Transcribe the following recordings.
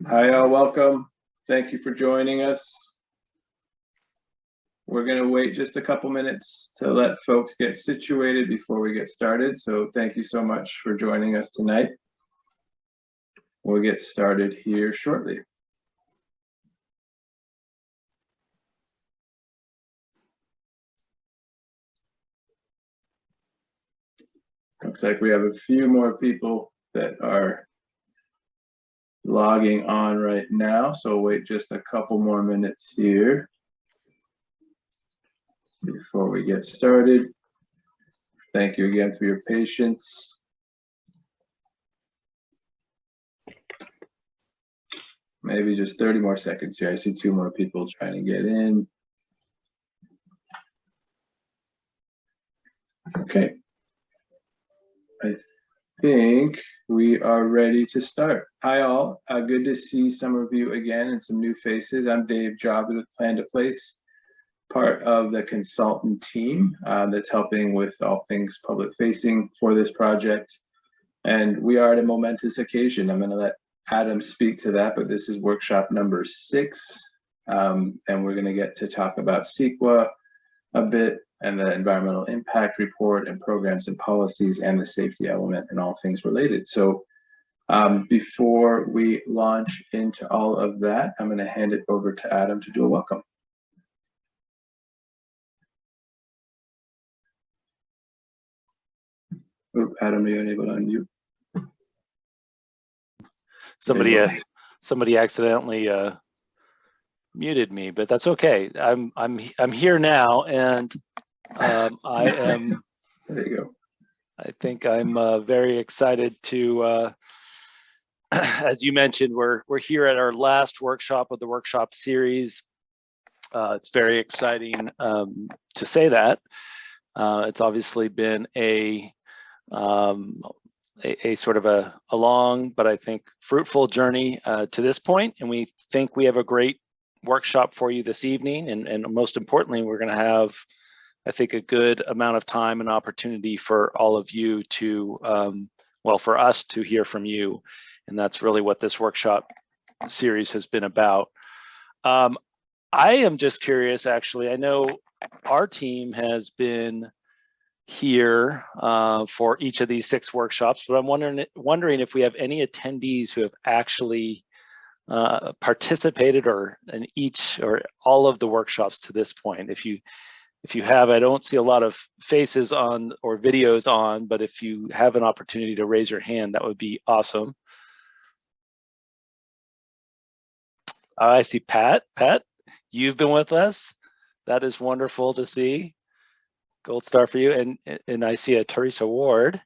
Hi, all. Welcome. Thank you for joining us. We're going to wait just a couple minutes to let folks get situated before we get started. So thank you so much for joining us tonight. We'll get started here shortly. Looks like we have a few more people that are logging on right now. So we'll wait just a couple more minutes here before we get started. Thank you again for your patience. Maybe just 30 more seconds here. I see 2 more people trying to get in. Okay. I think we are ready to start. Hi all, good to see some of you again and some new faces. I'm Dave Jobs with Plan to Place, part of the consultant team that's helping with all things public facing for this project. And we are at a momentous occasion. I'm going to let Adam speak to that, but this is workshop number 6. And we're going to get to talk about CEQA a bit, and the environmental impact report and programs and policies and the safety element and all things related. So before we launch into all of that, I'm going to hand it over to Adam to do a welcome. Oop, Adam, are you unable to unmute? Somebody accidentally muted me, but that's okay. I'm here now, and I am. There you go. I think I'm very excited to, as you mentioned, we're here at our last workshop of the workshop series. It's very exciting to say that. It's obviously been a sort of a long, but I think fruitful journey to this point, and we think we have a great workshop for you this evening, and most importantly, we're going to have, I think, a good amount of time and opportunity for all of you to, well, for us to hear from you, and that's really what this workshop series has been about. I am just curious, actually. I know our team has been here for each of these 6 workshops, but I'm wondering if we have any attendees who have actually participated in each or all of the workshops to this point. If you have, I don't see a lot of faces on or videos on, but if you have an opportunity to raise your hand, that would be awesome. I see Pat. Pat, you've been with us. That is wonderful to see. Gold star for you. And I see a Teresa Ward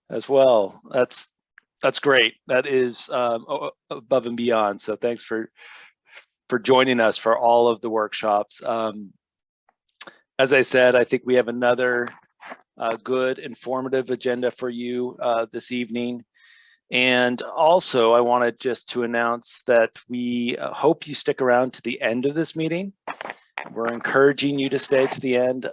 as well. That's great. That is above and beyond. So thanks for joining us for all of the workshops. As I said, I think we have another good, informative agenda for you this evening. And also, I wanted just to announce that we hope you stick around to the end of this meeting. We're encouraging you to stay to the end.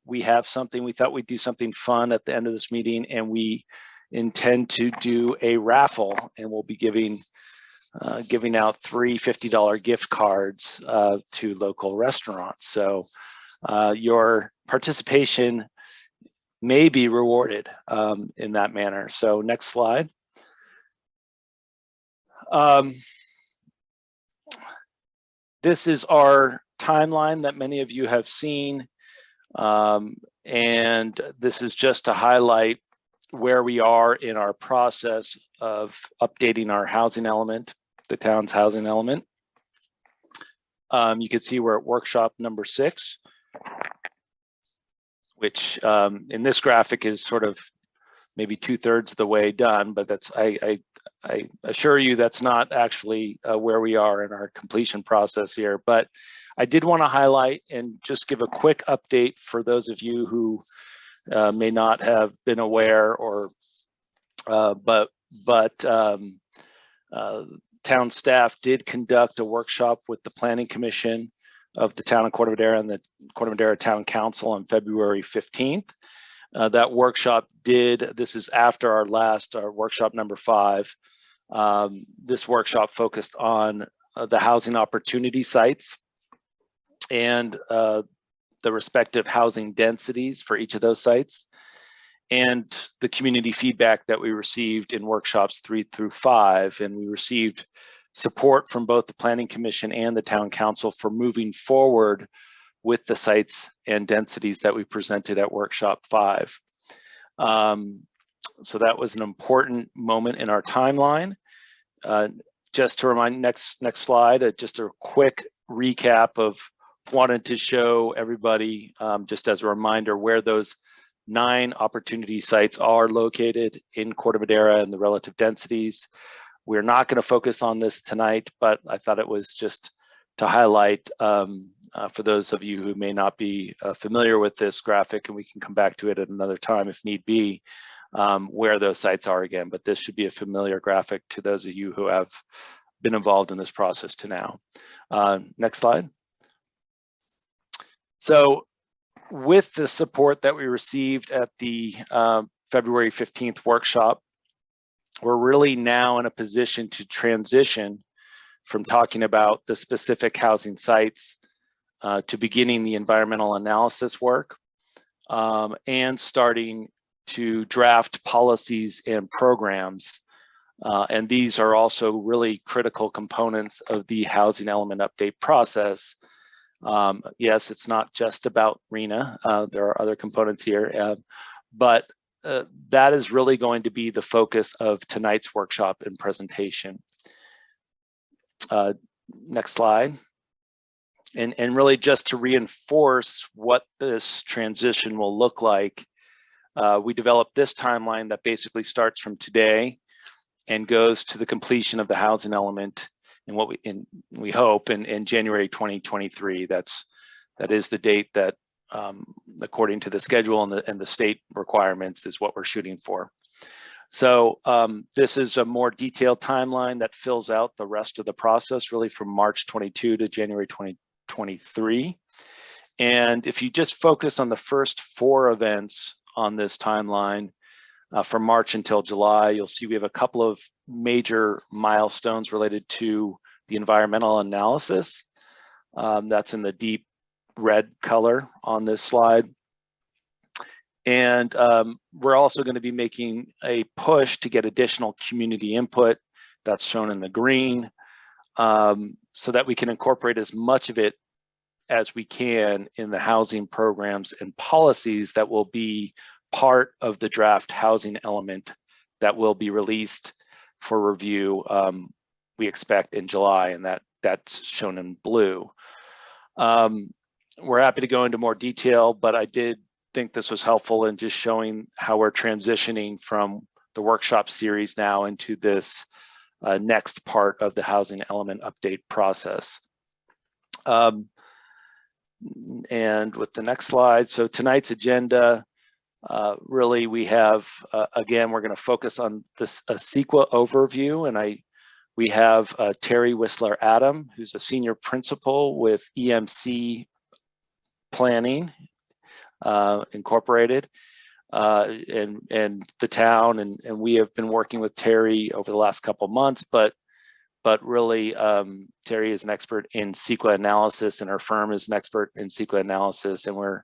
We have something, we thought we'd do something fun at the end of this meeting, and we intend to do a raffle, and we'll be giving out 3 $50 gift cards to local restaurants. So your participation may be rewarded in that manner. So next slide. This is our timeline that many of you have seen, and this is just to highlight where we are in our process of updating our housing element, the town's housing element. You can see we're at workshop number 6, which in this graphic is sort of maybe 2/3 of the way done, but that's I assure you that's not actually where we are in our completion process here. But I did want to highlight and just give a quick update for those of you who may not have been aware, or but town staff did conduct a workshop with the Planning Commission of the town of Corte Madera and the Corte Madera Town Council on February 15th. That workshop this is after our last workshop number 5, This workshop focused on the housing opportunity sites and the respective housing densities for each of those sites, and the community feedback that we received in workshops 3 through 5. And we received support from both the Planning Commission and the Town Council for moving forward with the sites and densities that we presented at workshop 5. So that was an important moment in our timeline. Just to remind, next slide, just a quick recap of wanted to show everybody, just as a reminder, where those 9 opportunity sites are located in Corte Madera and the relative densities. We're not going to focus on this tonight, but I thought it was just to highlight for those of you who may not be familiar with this graphic, and we can come back to it at another time if need be, where those sites are again. But this should be a familiar graphic to those of you who have been involved in this process to now. Next slide. So with the support that we received at the February 15th workshop, we're really now in a position to transition from talking about the specific housing sites to beginning the environmental analysis work and starting to draft policies and programs. And these are also really critical components of the housing element update process. Yes, it's not just about RHNA. There are other components here, but that is really going to be the focus of tonight's workshop and presentation. Next slide. And really just to reinforce what this transition will look like, we developed this timeline that basically starts from today and goes to the completion of the housing element and what we hope in January 2023. That is the date that, according to the schedule and the state requirements, is what we're shooting for. So this is a more detailed timeline that fills out the rest of the process, really from March 22 to January 2023. And if you just focus on the first 4 events on this timeline, from March until July, you'll see we have a couple of major milestones related to the environmental analysis. That's in the deep red color on this slide. And we're also going to be making a push to get additional community input. That's shown in the green, so that we can incorporate as much of it as we can in the housing programs and policies that will be part of the draft housing element that will be released for review, we expect in July, and that's shown in blue. We're happy to go into more detail, but I did think this was helpful in just showing how we're transitioning from the workshop series now into this next part of the housing element update process. And with the next slide, so tonight's agenda, really we have, again, we're going to focus on this CEQA overview, and we have Terry Whistler-Adam, who's a senior principal with EMC Planning Incorporated, and the town, and we have been working with Terry over the last couple months, but really Terry is an expert in CEQA analysis, and her firm is an expert in CEQA analysis, and we're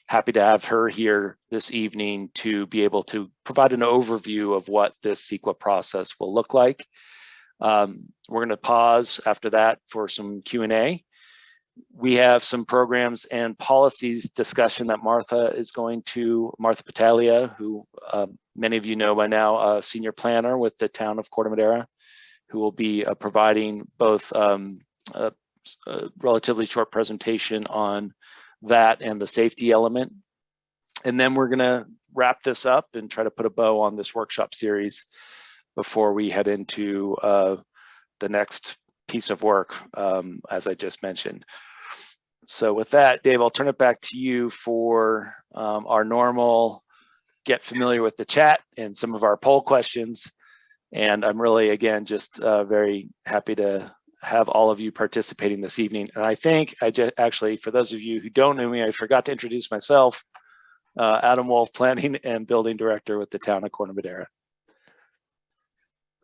happy to have her here this evening to be able to provide an overview of what this CEQA process will look like. We're going to pause after that for some Q&A. We have some programs and policies discussion that Martha Battaglia, who many of you know by now, a senior planner with the town of Corte Madera, who will be providing both a relatively short presentation on that and the safety element. And then we're going to wrap this up and try to put a bow on this workshop series before we head into the next piece of work, as I just mentioned. So with that, Dave, I'll turn it back to you for our normal get familiar with the chat and some of our poll questions. And I'm really, again, just very happy to have all of you participating this evening. And I think actually, for those of you who don't know me, I forgot to introduce myself, Adam Wolf, Planning and Building Director with the town of Corte Madera.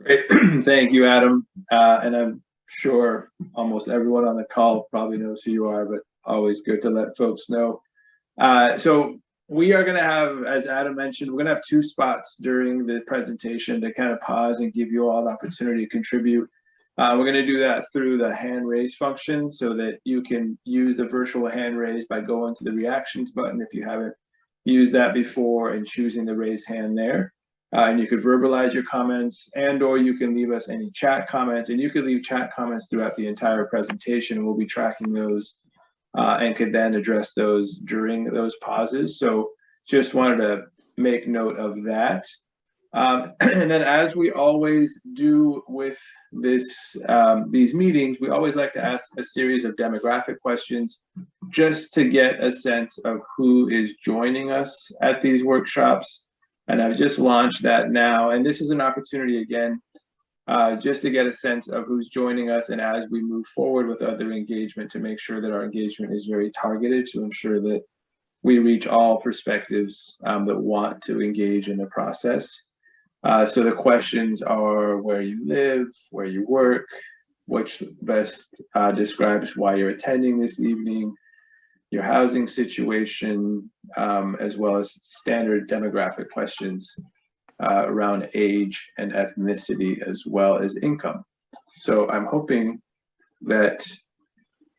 Great. Thank you, Adam. And I'm sure almost everyone on the call probably knows who you are, but always good to let folks know. So we are going to have, as Adam mentioned, we're going to have 2 spots during the presentation to kind of pause and give you all the opportunity to contribute. We're going to do that through the hand raise function so that you can use the virtual hand raise by going to the reactions button if you haven't used that before and choosing the raise hand there. And you could verbalize your comments, and or you can leave us any chat comments, and you could leave chat comments throughout the entire presentation. We'll be tracking those and could then address those during those pauses. So just wanted to make note of that. And then, as we always do with these meetings, we always like to ask a series of demographic questions just to get a sense of who is joining us at these workshops. And I've just launched that now. And this is an opportunity, again, just to get a sense of who's joining us, and as we move forward with other engagement, to make sure that our engagement is very targeted to ensure that we reach all perspectives that want to engage in the process. So the questions are where you live, where you work, which best describes why you're attending this evening, your housing situation, as well as standard demographic questions around age and ethnicity, as well as income. So I'm hoping that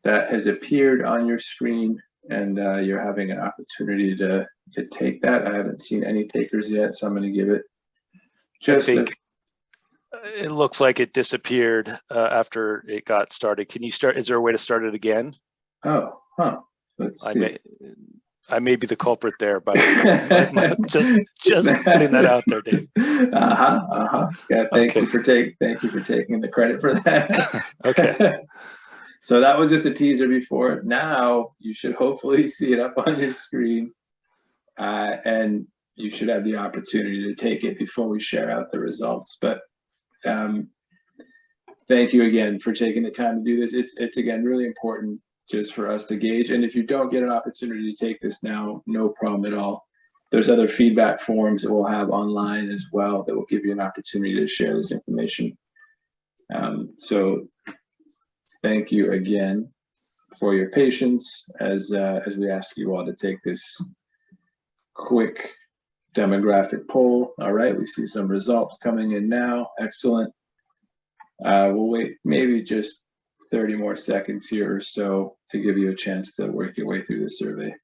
that has appeared on your screen and you're having an opportunity to take that. I haven't seen any takers yet, so I'm going to give it just it looks like it disappeared after it got started. Can you start? Is there a way to start it again? Oh, huh. Let's see. I may be the culprit there, but just putting that out there, Dave. Yeah, thank you for taking the credit for that. Okay. So that was just a teaser before. Now you should hopefully see it up on your screen, and you should have the opportunity to take it before we share out the results. But thank you again for taking the time to do this. It's again really important just for us to gauge. And if you don't get an opportunity to take this now, no problem at all. There's other feedback forms that we'll have online as well that will give you an opportunity to share this information. So thank you again for your patience as we ask you all to take this quick demographic poll. All right, we see some results coming in now. Excellent. We'll wait maybe just 30 more seconds here or so to give you a chance to work your way through the survey.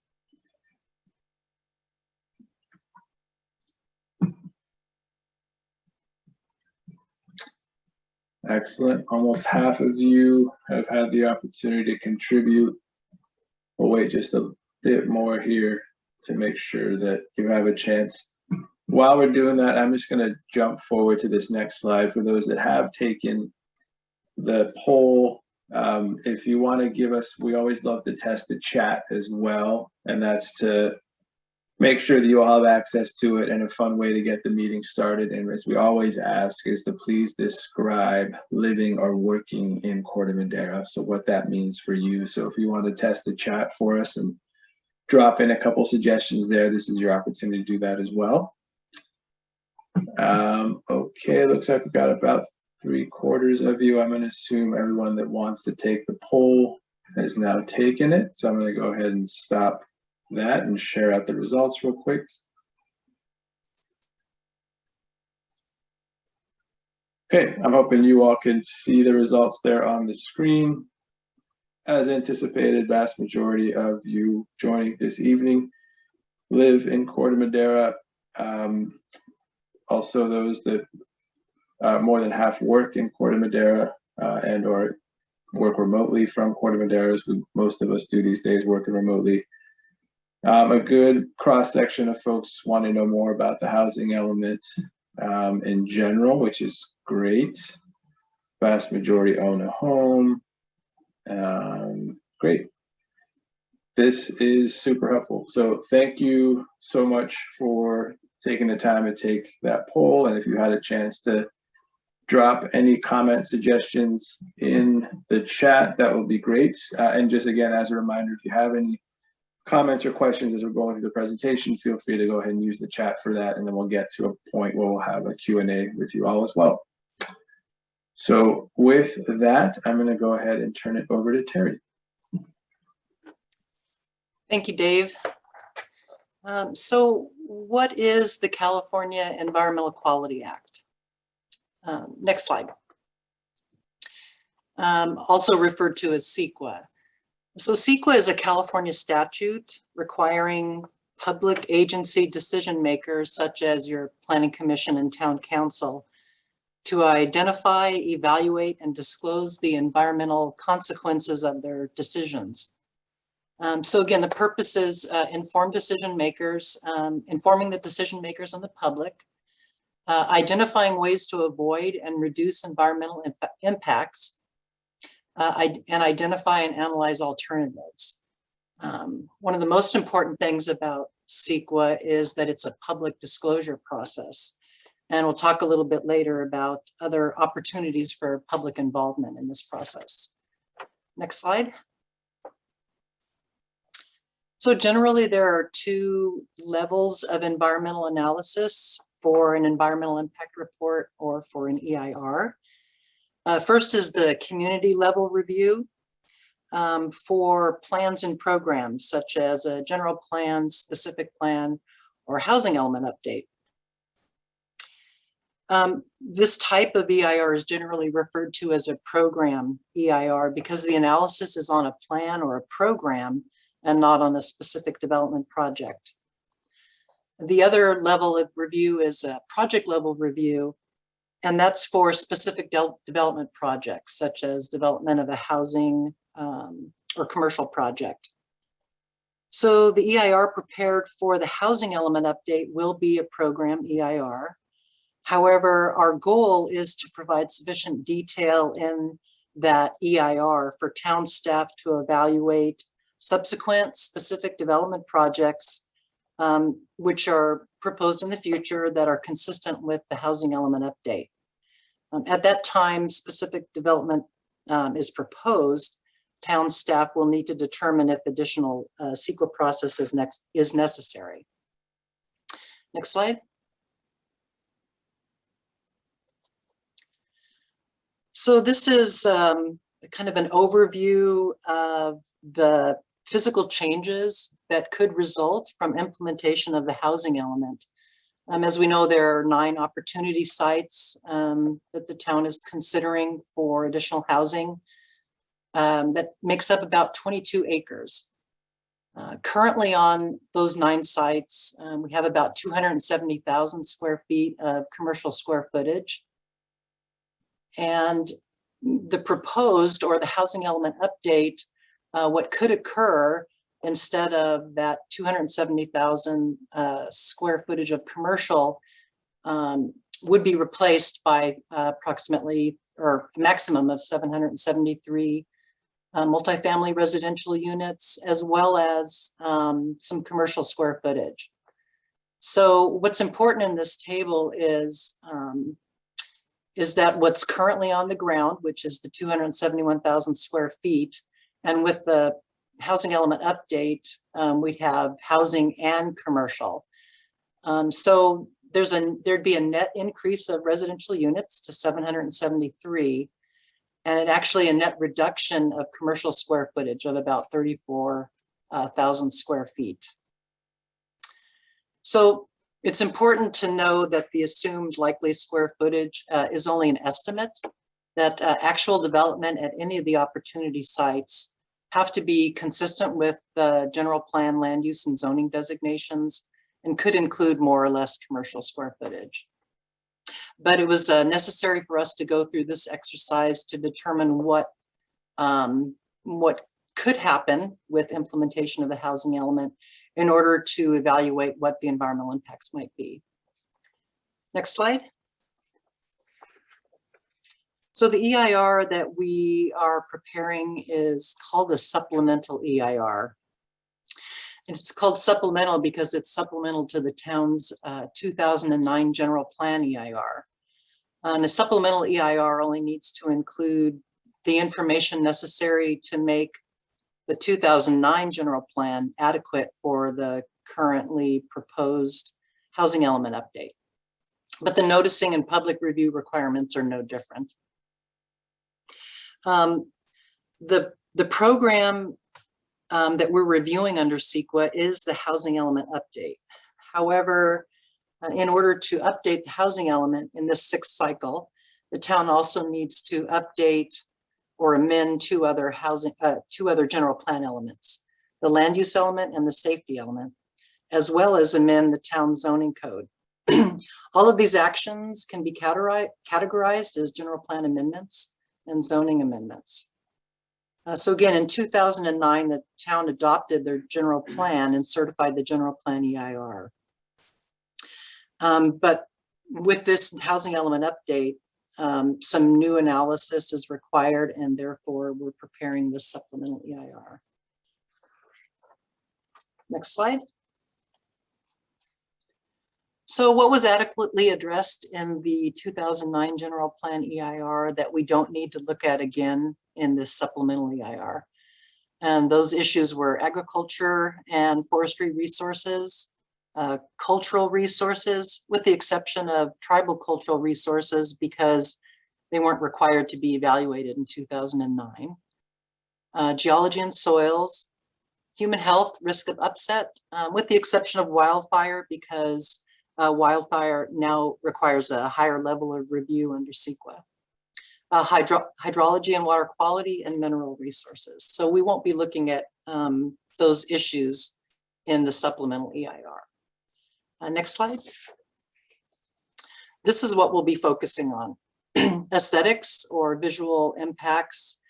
Excellent. Almost half of you have had the opportunity to contribute. We'll wait just a bit more here to make sure that you have a chance. While we're doing that, I'm just going to jump forward to this next slide for those that have taken the poll. If you want to give us, we always love to test the chat as well, and that's to make sure that you all have access to it, and a fun way to get the meeting started. And as we always ask is to please describe living or working in Corte Madera, so what that means for you. So if you want to test the chat for us and drop in a couple suggestions there, this is your opportunity to do that as well. Okay, looks like we've got about 3/4 of you. I'm going to assume everyone that wants to take the poll has now taken it. So I'm going to go ahead and stop that and share out the results real quick. Okay, I'm hoping you all can see the results there on the screen. As anticipated, vast majority of you joining this evening live in Corte Madera. Also those that more than half work in Corte Madera and or work remotely from Corte Madera, as most of us do these days, working remotely. A good cross-section of folks want to know more about the housing element in general, which is great. Vast majority own a home. Great. This is super helpful. So thank you so much for taking the time to take that poll. And if you had a chance to drop any comment suggestions in the chat, that would be great. And just again, as a reminder, if you have any comments or questions as we're going through the presentation, feel free to go ahead and use the chat for that. And then we'll get to a point where we'll have a Q&A with you all as well. So with that, I'm going to go ahead and turn it over to Terry. Thank you, Dave. So what is the California Environmental Quality Act? Next slide. Also referred to as CEQA. So CEQA is a California statute requiring public agency decision makers, such as your planning commission and town council, to identify, evaluate, and disclose the environmental consequences of their decisions. So again, the purpose is informing the decision makers and the public, identifying ways to avoid and reduce environmental impacts, and identify and analyze alternatives. One of the most important things about CEQA is that it's a public disclosure process. And we'll talk a little bit later about other opportunities for public involvement in this process. Next slide. So generally, there are two levels of environmental analysis for an environmental impact report or for an EIR. First is the community level review for plans and programs, such as a general plan, specific plan, or housing element update. This type of EIR is generally referred to as a program EIR because the analysis is on a plan or a program and not on a specific development project. The other level of review is a project level review, and that's for specific development projects, such as development of a housing or commercial project. So the EIR prepared for the housing element update will be a program EIR. However, our goal is to provide sufficient detail in that EIR for town staff to evaluate subsequent specific development projects which are proposed in the future that are consistent with the housing element update. At that time, specific development is proposed, town staff will need to determine if additional CEQA process is necessary. Next slide. So this is kind of an overview of the physical changes that could result from implementation of the housing element. As we know, there are 9 opportunity sites that the town is considering for additional housing that makes up about 22 acres. Currently on those 9 sites, we have about 270,000 square feet of commercial square footage. And the proposed or the housing element update, what could occur instead of that 270,000 square footage of commercial would be replaced by approximately or a maximum of 773 multifamily residential units, as well as some commercial square footage. So what's important in this table is that what's currently on the ground, which is the 271,000 square feet, and with the housing element update, we'd have housing and commercial. So there'd be a net increase of residential units to 773, and actually a net reduction of commercial square footage of about 34,000 square feet. So it's important to know that the assumed likely square footage is only an estimate, that actual development at any of the opportunity sites have to be consistent with the general plan land use and zoning designations and could include more or less commercial square footage. But it was necessary for us to go through this exercise to determine what could happen with implementation of the housing element in order to evaluate what the environmental impacts might be. Next slide. So the EIR that we are preparing is called a supplemental EIR. It's called supplemental because it's supplemental to the town's 2009 general plan EIR. And a supplemental EIR only needs to include the information necessary to make the 2009 general plan adequate for the currently proposed housing element update. But the noticing and public review requirements are no different. The program that we're reviewing under CEQA is the housing element update. However, in order to update the housing element in this 6th cycle, the town also needs to update or amend two other general plan elements, the land use element and the safety element, as well as amend the town zoning code. All of these actions can be categorized as general plan amendments and zoning amendments. So again, in 2009, the town adopted their general plan and certified the general plan EIR. But with this housing element update, some new analysis is required, and therefore we're preparing this supplemental EIR. Next slide. So what was adequately addressed in the 2009 general plan EIR that we don't need to look at again in this supplemental EIR? And those issues were agriculture and forestry resources, cultural resources, with the exception of tribal cultural resources because they weren't required to be evaluated in 2009. Geology and soils, human health, risk of upset, with the exception of wildfire because wildfire now requires a higher level of review under CEQA. Hydrology and water quality and mineral resources. So we won't be looking at those issues in the supplemental EIR. Next slide. This is what we'll be focusing on. Aesthetics or visual impacts,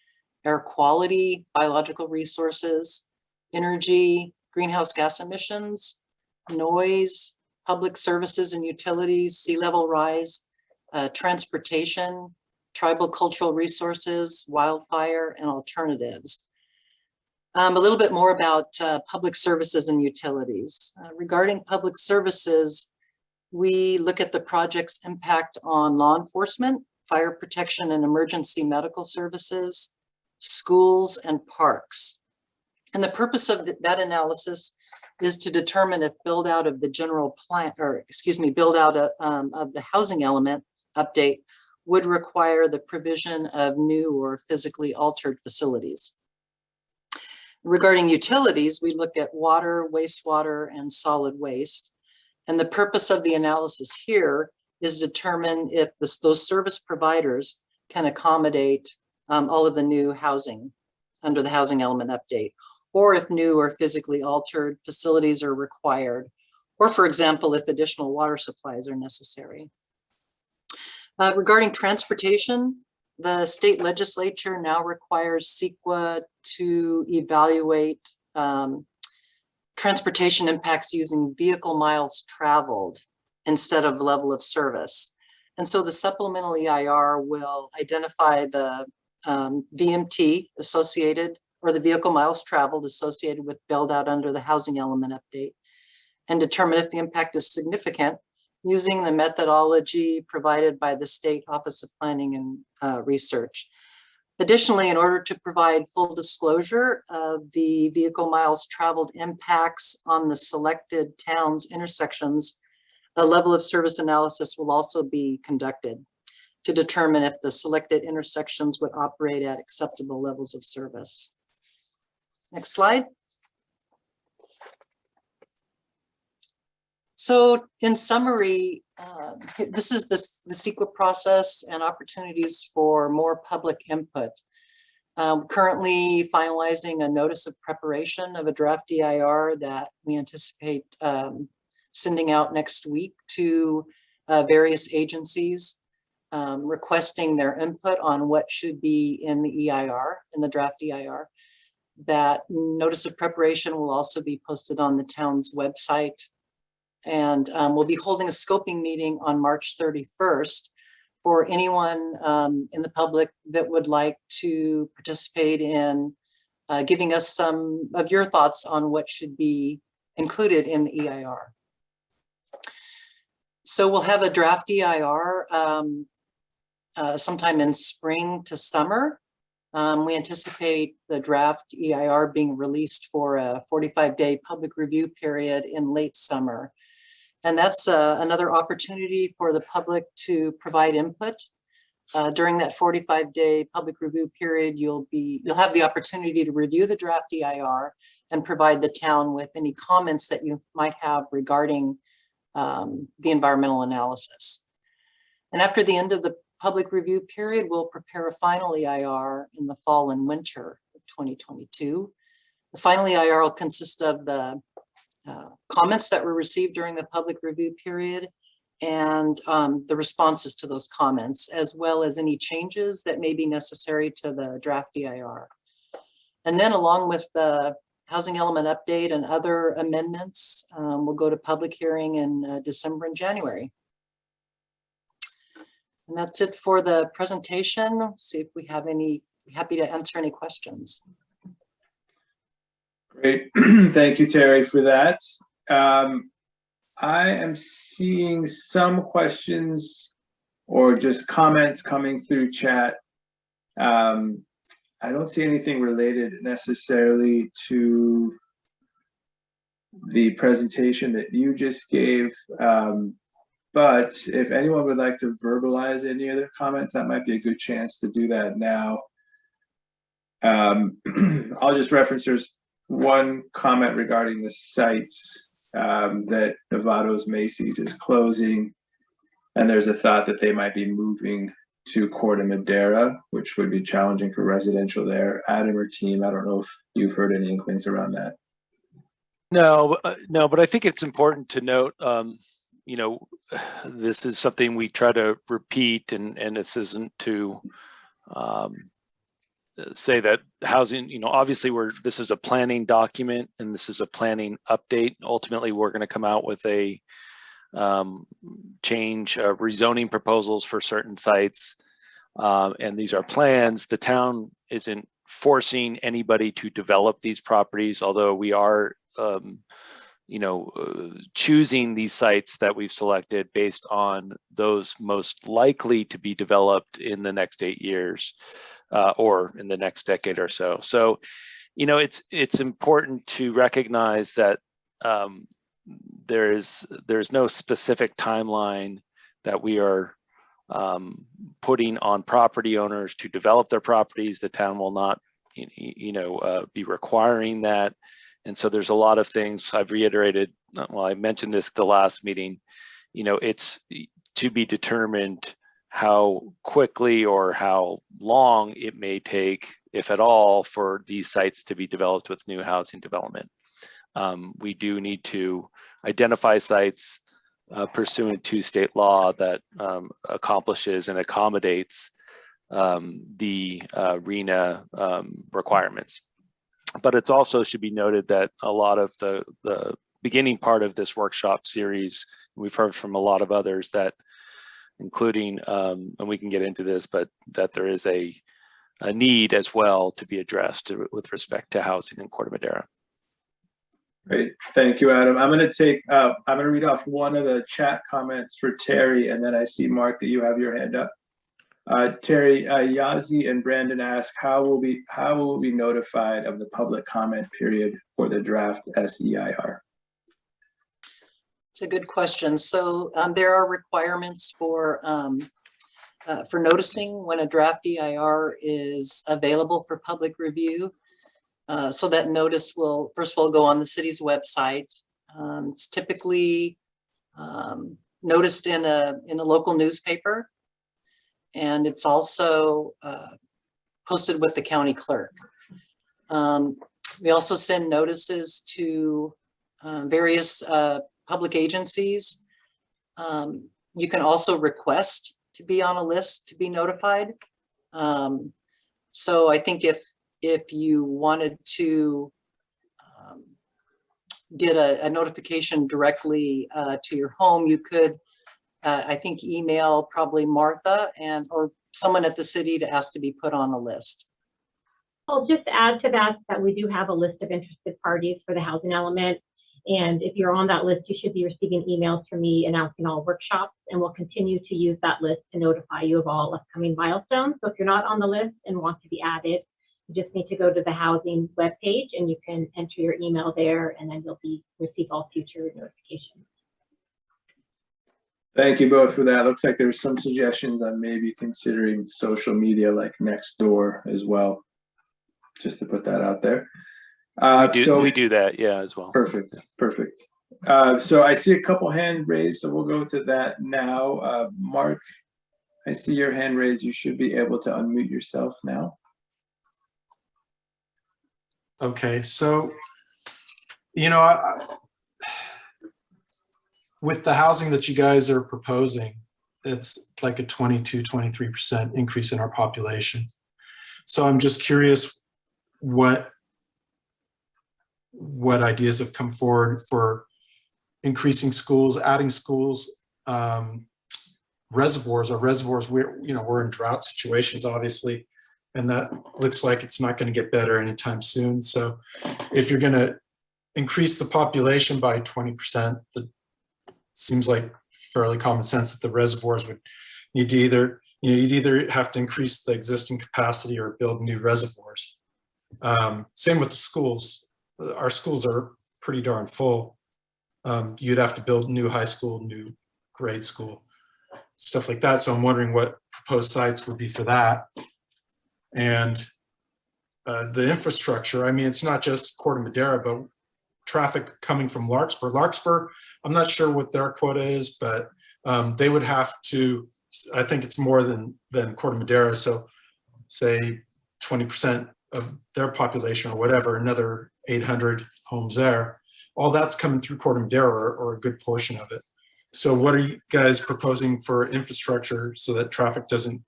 air quality, biological resources, energy, greenhouse gas emissions, noise, public services and utilities, sea level rise, transportation, tribal cultural resources, wildfire, and alternatives. A little bit more about public services and utilities. Regarding public services, we look at the project's impact on law enforcement, fire protection and emergency medical services, schools, and parks. And the purpose of that analysis is to determine if build out of the general plan, or excuse me, build out of the housing element update would require the provision of new or physically altered facilities. Regarding utilities, we look at water, wastewater, and solid waste. And the purpose of the analysis here is determine if those service providers can accommodate all of the new housing under the housing element update, or if new or physically altered facilities are required, or for example, if additional water supplies are necessary. Regarding transportation, the state legislature now requires CEQA to evaluate transportation impacts using vehicle miles traveled instead of level of service. And so the supplemental EIR will identify the VMT associated, or the vehicle miles traveled associated with build out under the housing element update, and determine if the impact is significant using the methodology provided by the State Office of Planning and Research. Additionally, in order to provide full disclosure of the vehicle miles traveled impacts on the selected towns' intersections, a level of service analysis will also be conducted to determine if the selected intersections would operate at acceptable levels of service. Next slide. So in summary, this is the CEQA process and opportunities for more public input. Currently finalizing a notice of preparation of a draft EIR that we anticipate sending out next week to various agencies, requesting their input on what should be in the EIR, in the draft EIR. That notice of preparation will also be posted on the town's website. And we'll be holding a scoping meeting on March 31st for anyone in the public that would like to participate in giving us some of your thoughts on what should be included in the EIR. So we'll have a draft EIR sometime in spring to summer. We anticipate the draft EIR being released for a 45-day public review period in late summer. And that's another opportunity for the public to provide input During that 45-day public review period, you'll have the opportunity to review the draft EIR and provide the town with any comments that you might have regarding the environmental analysis. And after the end of the public review period, we'll prepare a final EIR in the fall and winter of 2022. The final EIR will consist of the comments that were received during the public review period and the responses to those comments, as well as any changes that may be necessary to the draft EIR. And then along with the housing element update and other amendments, we'll go to public hearing in December and January. And that's it for the presentation. See if we have any, happy to answer any questions. Great, thank you, Terry, for that. I am seeing some questions or just comments coming through chat. I don't see anything related necessarily to the presentation that you just gave. But if anyone would like to verbalize any other comments, that might be a good chance to do that now. I'll just reference, there's one comment regarding the sites that Novato's Macy's is closing, and there's a thought that they might be moving to Corte, Madera, which would be challenging for residential there. Adam or team, I don't know if you've heard any inklings around that. No, but I think it's important to note, you know, this is something we try to repeat, and this isn't to say that housing, you know, obviously this is a planning document and this is a planning update. Ultimately, we're going to come out with a change of rezoning proposals for certain sites. And these are plans. The town isn't forcing anybody to develop these properties, although we are, you know, choosing these sites that we've selected based on those most likely to be developed in the next 8 years. Or in the next decade or so. So, you know, it's important to recognize that there's no specific timeline that we are putting on property owners to develop their properties. The town will not, you know, be requiring that. And so there's a lot of things I've reiterated. Well, I mentioned this at the last meeting. You know, it's to be determined how quickly or how long it may take, if at all, for these sites to be developed with new housing development. We do need to identify sites pursuant to state law that accomplishes and accommodates the RENA requirements. But it's also should be noted that a lot of the beginning part of this workshop series, we've heard from a lot of others that including, and we can get into this, but that there is a need as well to be addressed with respect to housing in Corte Madera. Great, thank you, Adam. I'm going to read off one of the chat comments for Terry, and then I see, Mark, that you have your hand up. Terry, Yazi and Brandon ask, how will we be notified of the public comment period for the draft SEIR? It's a good question. So there are requirements for noticing when a draft EIR is available for public review. So that notice will, first of all, go on the city's website. It's typically noticed in a local newspaper, and it's also posted with the county clerk. We also send notices to various public agencies. You can also request to be on a list to be notified. So I think if you wanted to get a notification directly to your home, you could, I think, email probably Martha or someone at the city to ask to be put on a list. I'll just add to that we do have a list of interested parties for the housing element. And if you're on that list, you should be receiving emails from me announcing all workshops, and we'll continue to use that list to notify you of all upcoming milestones. So if you're not on the list and want to be added, you just need to go to the housing webpage and you can enter your email there, and then you'll receive all future notifications. Thank you both for that. Looks like there's some suggestions on maybe considering social media like Nextdoor as well. Just to put that out there. We do that, yeah, as well. Perfect. So I see a couple hand raised, so we'll go to that now. Mark, I see your hand raised. You should be able to unmute yourself now. Okay, so, with the housing that you guys are proposing, it's like a 22-23% increase in our population. So I'm just curious what ideas have come forward for increasing schools, adding schools, reservoirs. Our reservoirs, we're in drought situations, obviously, and that looks like it's not going to get better anytime soon. So if you're going to increase the population by 20%, that seems like fairly common sense that the reservoirs would need to you'd either have to increase the existing capacity or build new reservoirs. Same with the schools. Our schools are pretty darn full. You'd have to build new high school, new grade school, stuff like that. So I'm wondering what proposed sites would be for that. And the infrastructure, I mean, it's not just Corte Madera, but traffic coming from Larkspur. Larkspur, I'm not sure what their quota is, but they would have to, I think it's more than Corte Madera. So say 20% of their population or whatever, another 800 homes there. All that's coming through Corte Madera, or a good portion of it. So what are you guys proposing for infrastructure so that traffic doesn't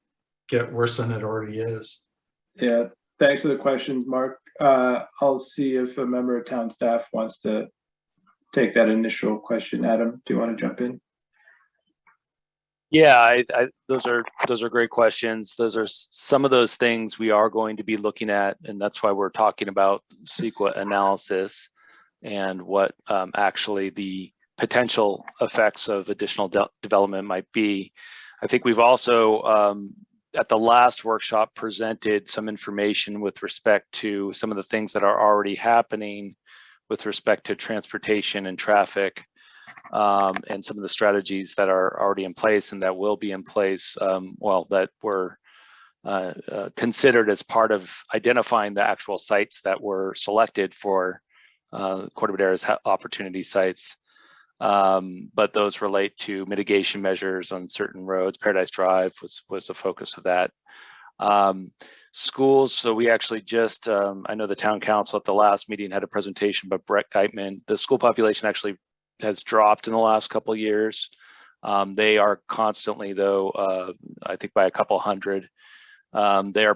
get worse than it already is? Yeah, thanks for the questions, Mark. I'll see if a member of town staff wants to take that initial question. Adam, do you want to jump in? Yeah, those are great questions. Those are some of those things we are going to be looking at, and that's why we're talking about CEQA analysis and what actually the potential effects of additional development might be. I think we've also at the last workshop presented some information with respect to some of the things that are already happening with respect to transportation and traffic, and some of the strategies that are already in place and that will be in place, that were considered as part of identifying the actual sites that were selected for Corte Madera's opportunity sites. But those relate to mitigation measures on certain roads. Paradise Drive was a focus of that. Schools, so we actually just, I know the town council at the last meeting had a presentation by Brett Geitman. The school population actually has dropped in the last couple of years. They are constantly, though, I think by a couple hundred. They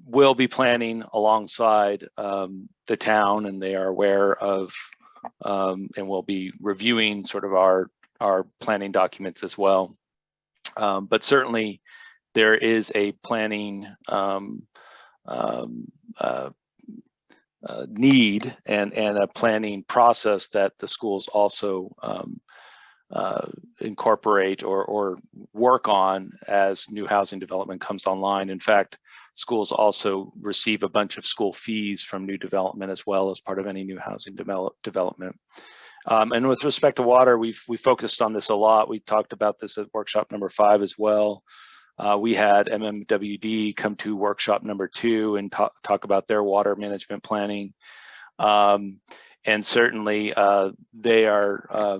will be planning alongside the town, and they are aware of and will be reviewing sort of our planning documents as well. But certainly there is a planning need and a planning process that the schools also incorporate or work on as new housing development comes online. In fact, schools also receive a bunch of school fees from new development as well as part of any new housing development. And with respect to water, we focused on this a lot. We talked about this at workshop number 5 as well. We had MMWD come to workshop number 2 and talk about their water management planning. And certainly they are,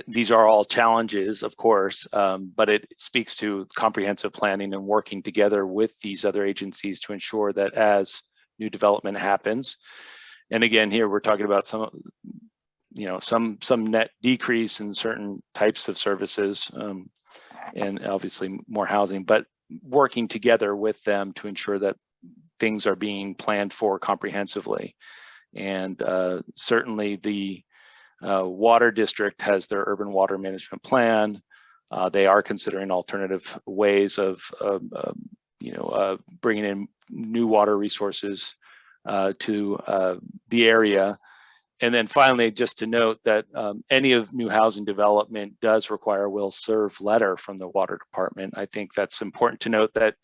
these are all challenges, of course, but it speaks to comprehensive planning and working together with these other agencies to ensure that as new development happens, and again, here we're talking about some net decrease in certain types of services, and obviously more housing, but working together with them to ensure that things are being planned for comprehensively. And certainly the water district has their urban water management plan. They are considering alternative ways of bringing in new water resources to the area. And then finally, just to note that any of new housing development does require a will serve letter from the water department. I think that's important to note that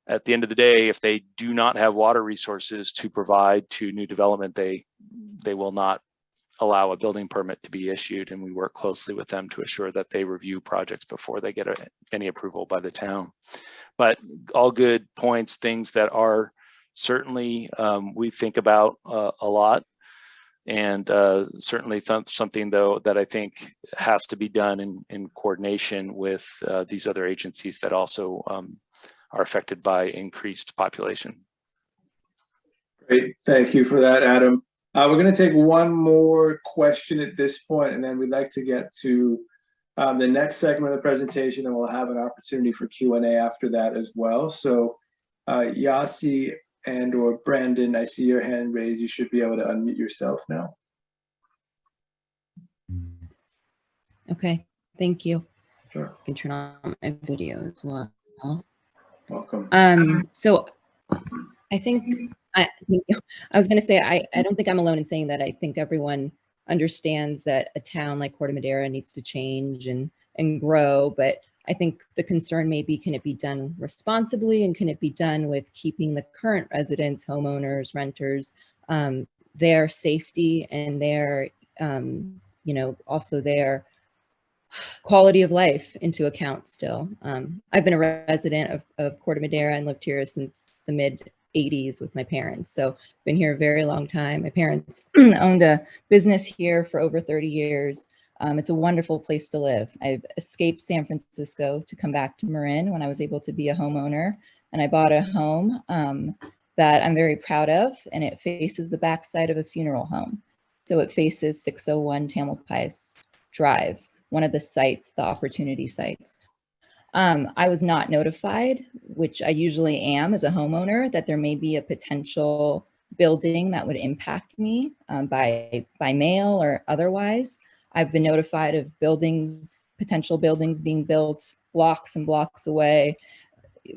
at the end of the day, if they do not have water resources to provide to new development, they will not allow a building permit to be issued, and we work closely with them to assure that they review projects before they get any approval by the town. But all good points, things that are certainly we think about a lot, and certainly something though that I think has to be done in coordination with these other agencies that also are affected by increased population. Great, thank you for that, Adam. We're going to take one more question at this point, and then we'd like to get to the next segment of the presentation, and we'll have an opportunity for Q&A after that as well. So Yasi and or Brandon, I see your hand raised. You should be able to unmute yourself now. Okay, thank you. Sure. I can turn on my video as well. Welcome. So I think I was going to say, I don't think I'm alone in saying that. I think everyone understands that a town like Corte Madera needs to change and grow, but I think the concern may be, can it be done responsibly, and can it be done with keeping the current residents, homeowners, renters, their safety and their, also their quality of life into account still. I've been a resident of Corte Madera and lived here since the mid 80s with my parents. So been here a very long time. My parents owned a business here for over 30 years. It's a wonderful place to live. I've escaped San Francisco to come back to Marin when I was able to be a homeowner, and I bought a home that I'm very proud of, and it faces the backside of a funeral home. So it faces 601 Tamalpais Drive, one of the sites, the opportunity sites. I was not notified, which I usually am as a homeowner, that there may be a potential building that would impact me by mail or otherwise. I've been notified of buildings, potential buildings being built blocks and blocks away,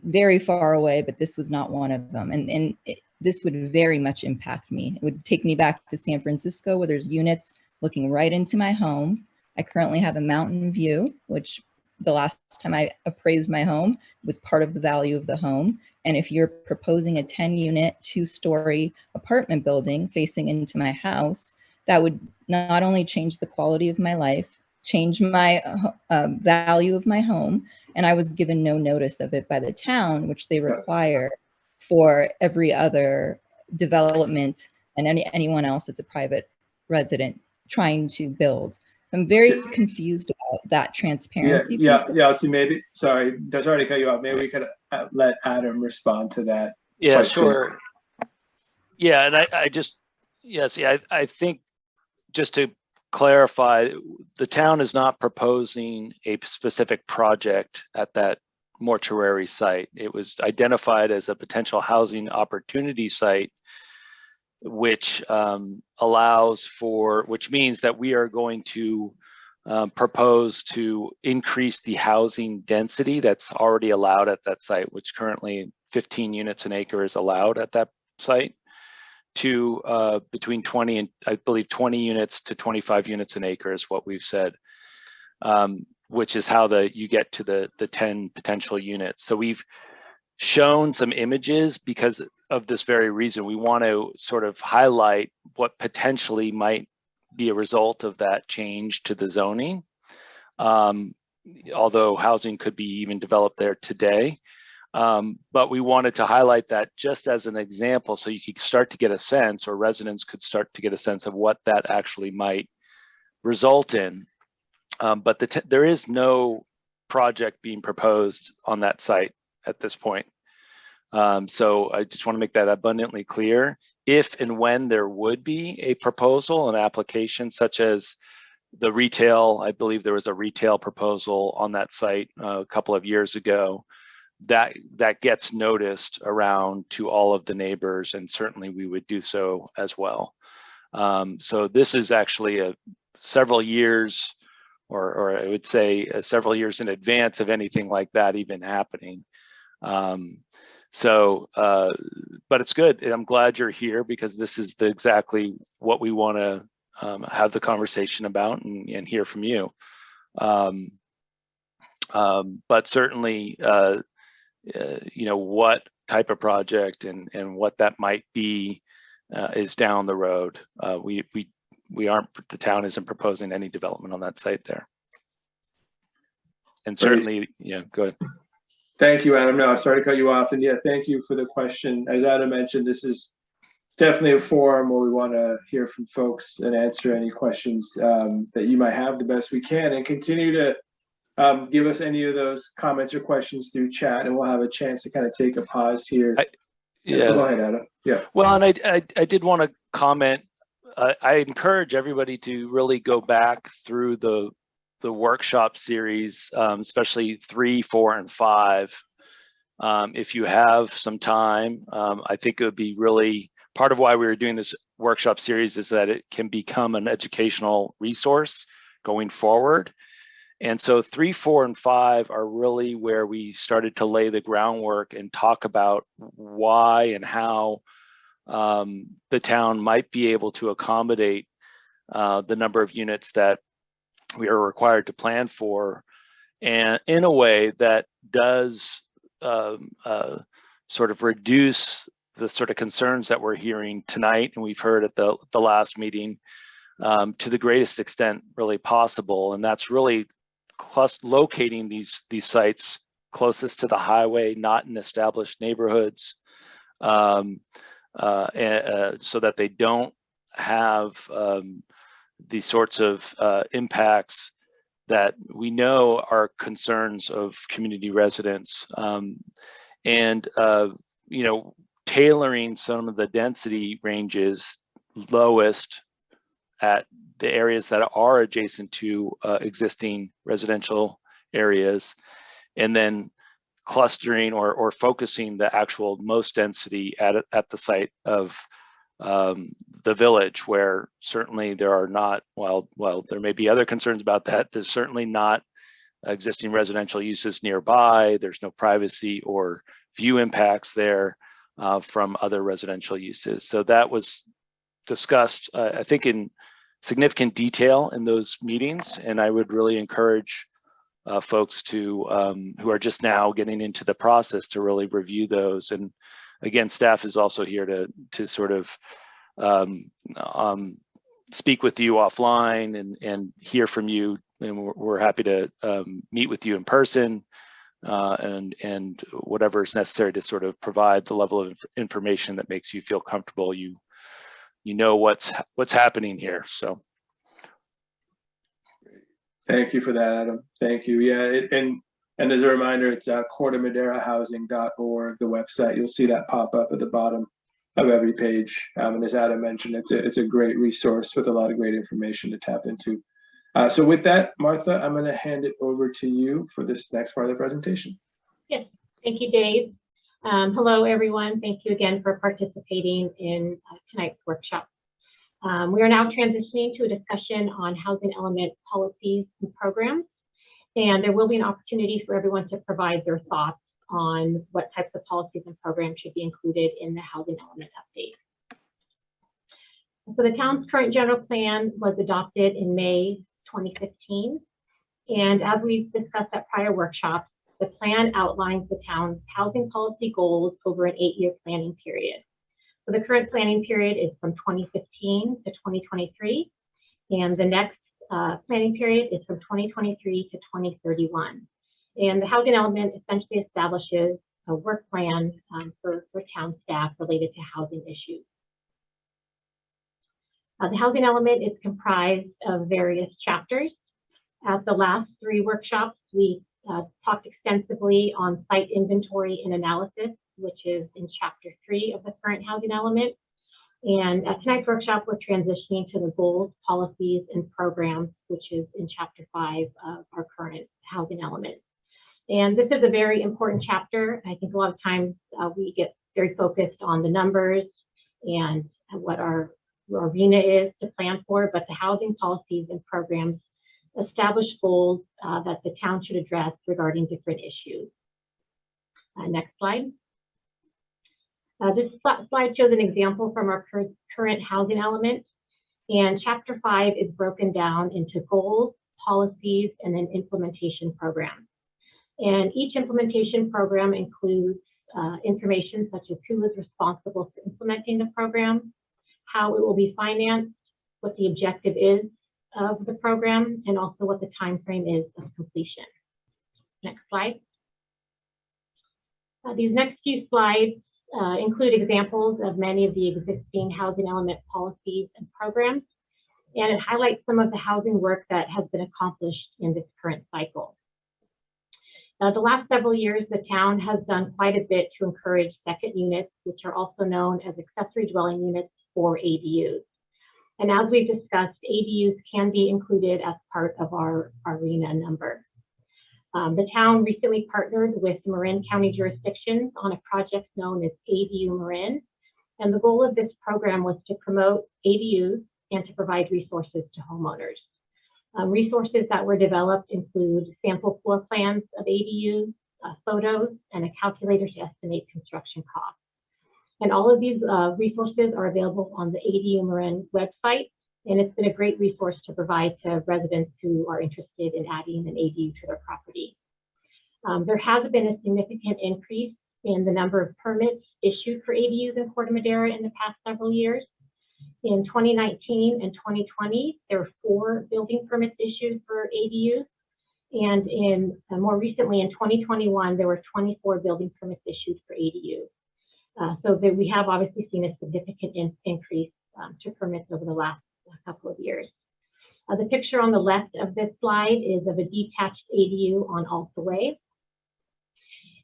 very far away, but this was not one of them. And this would very much impact me. It would take me back to San Francisco, where there's units looking right into my home. I currently have a mountain view, which the last time I appraised my home was part of the value of the home. And if you're proposing a 10-unit, 2-story apartment building facing into my house, that would not only change the quality of my life, change my value of my home, and I was given no notice of it by the town, which they require for every other development and anyone else that's a private resident trying to build. I'm very confused about that transparency. Yeah. So maybe, sorry to cut you off. Maybe we could let Adam respond to that. Yeah, question. sure. Yeah, and I think just to clarify, the town is not proposing a specific project at that mortuary site. It was identified as a potential housing opportunity site, which which means that we are going to propose to increase the housing density that's already allowed at that site, which currently 15 units an acre is allowed at that site, to between 20 and I believe 20 units to 25 units an acre is what we've said, which is how you get to the 10 potential units. So we've shown some images because of this very reason. We want to sort of highlight what potentially might be a result of that change to the zoning, although housing could be even developed there today. But we wanted to highlight that just as an example, so you could start to get a sense, or residents could start to get a sense of what that actually might result in. But there is no project being proposed on that site at this point. So I just want to make that abundantly clear. If and when there would be a proposal, an application such as the retail, I believe there was a retail proposal on that site a couple of years ago, that gets noticed around to all of the neighbors, and certainly we would do so as well. So this is actually several years, or I would say several years in advance of anything like that even happening. But it's good. I'm glad you're here, because this is exactly what we want to have the conversation about and hear from you. But certainly, what type of project and what that might be is down the road. We the town isn't proposing any development on that site there. And certainly, yeah, go ahead. Thank you, Adam. No, sorry to cut you off. And yeah, thank you for the question. As Adam mentioned, this is definitely a forum where we want to hear from folks and answer any questions that you might have the best we can, and continue to give us any of those comments or questions through chat, and we'll have a chance to kind of take a pause here. Yeah. Go ahead, Adam. Yeah. Well, and I did want to comment. I encourage everybody to really go back through the workshop series, especially 3, 4, and 5. If you have some time, I think it would be really part of why we were doing this workshop series is that it can become an educational resource going forward. And so 3, 4, and 5 are really where we started to lay the groundwork and talk about why and how the town might be able to accommodate the number of units that we are required to plan for, and in a way that does sort of reduce the sort of concerns that we're hearing tonight and we've heard at the last meeting to the greatest extent really possible. And that's really locating these sites closest to the highway, not in established neighborhoods, so that they don't have these sorts of impacts that we know are concerns of community residents, and you know, tailoring some of the density ranges lowest at the areas that are adjacent to existing residential areas, and then clustering or focusing the actual most density at the site of the village, where certainly there are not, while there may be other concerns about that, there's certainly not existing residential uses nearby. There's no privacy or view impacts there from other residential uses. So that was discussed, I think, in significant detail in those meetings, and I would really encourage folks to who are just now getting into the process to really review those. And again, staff is also here to sort of speak with you offline and hear from you, and we're happy to meet with you in person and whatever is necessary to sort of provide the level of information that makes you feel comfortable. You know what's happening here. So thank you for that, Adam. Thank you. Yeah, and as a reminder, it's CorteMaderaHousing.org, the website. You'll see that pop up at the bottom of every page. And as Adam mentioned, it's a great resource with a lot of great information to tap into. So with that, Martha, I'm going to hand it over to you for this next part of the presentation. Yes, thank you, Dave. Hello, everyone. Thank you again for participating in tonight's workshop. We are now transitioning to a discussion on housing element policies and programs, and there will be an opportunity for everyone to provide their thoughts on what types of policies and programs should be included in the housing element update. So the town's current general plan was adopted in May 2015, and as we've discussed at prior workshops, the plan outlines the town's housing policy goals over an 8-year planning period. So the current planning period is from 2015 to 2023, and the next planning period is from 2023 to 2031. And the housing element essentially establishes a work plan for town staff related to housing issues. The housing element is comprised of various chapters. At the last 3 workshops, we talked extensively on site inventory and analysis, which is in chapter 3 of the current housing element. And at tonight's workshop, we're transitioning to the goals, policies, and programs, which is in chapter 5 of our current housing element. And this is a very important chapter. I think a lot of times we get very focused on the numbers and what our arena is to plan for, but the housing policies and programs establish goals that the town should address regarding different issues. Next slide. This slide shows an example from our current housing element, and chapter 5 is broken down into goals, policies, and then implementation programs. And each implementation program includes information such as who is responsible for implementing the program, how it will be financed, what the objective is of the program, and also what the time frame is of completion. Next slide. These next few slides include examples of many of the existing housing element policies and programs, and it highlights some of the housing work that has been accomplished in this current cycle. The last several years, the town has done quite a bit to encourage second units, which are also known as accessory dwelling units for ADUs. And as we've discussed, ADUs can be included as part of our RENA number. The town recently partnered with Marin County jurisdictions on a project known as ADU Marin. And the goal of this program was to promote ADUs and to provide resources to homeowners. Resources that were developed include sample floor plans of ADUs, photos, and a calculator to estimate construction costs. And all of these resources are available on the ADU Marin website, and it's been a great resource to provide to residents who are interested in adding an ADU to their property. There has been a significant increase in the number of permits issued for ADUs in Corte Madera in the past several years. In 2019 and 2020, there were 4 building permits issued for ADUs. And more recently, in 2021, there were 24 building permits issued for ADUs. So that we have obviously seen a significant increase to permits over the last couple of years. The picture on the left of this slide is of a detached ADU on Alta Way.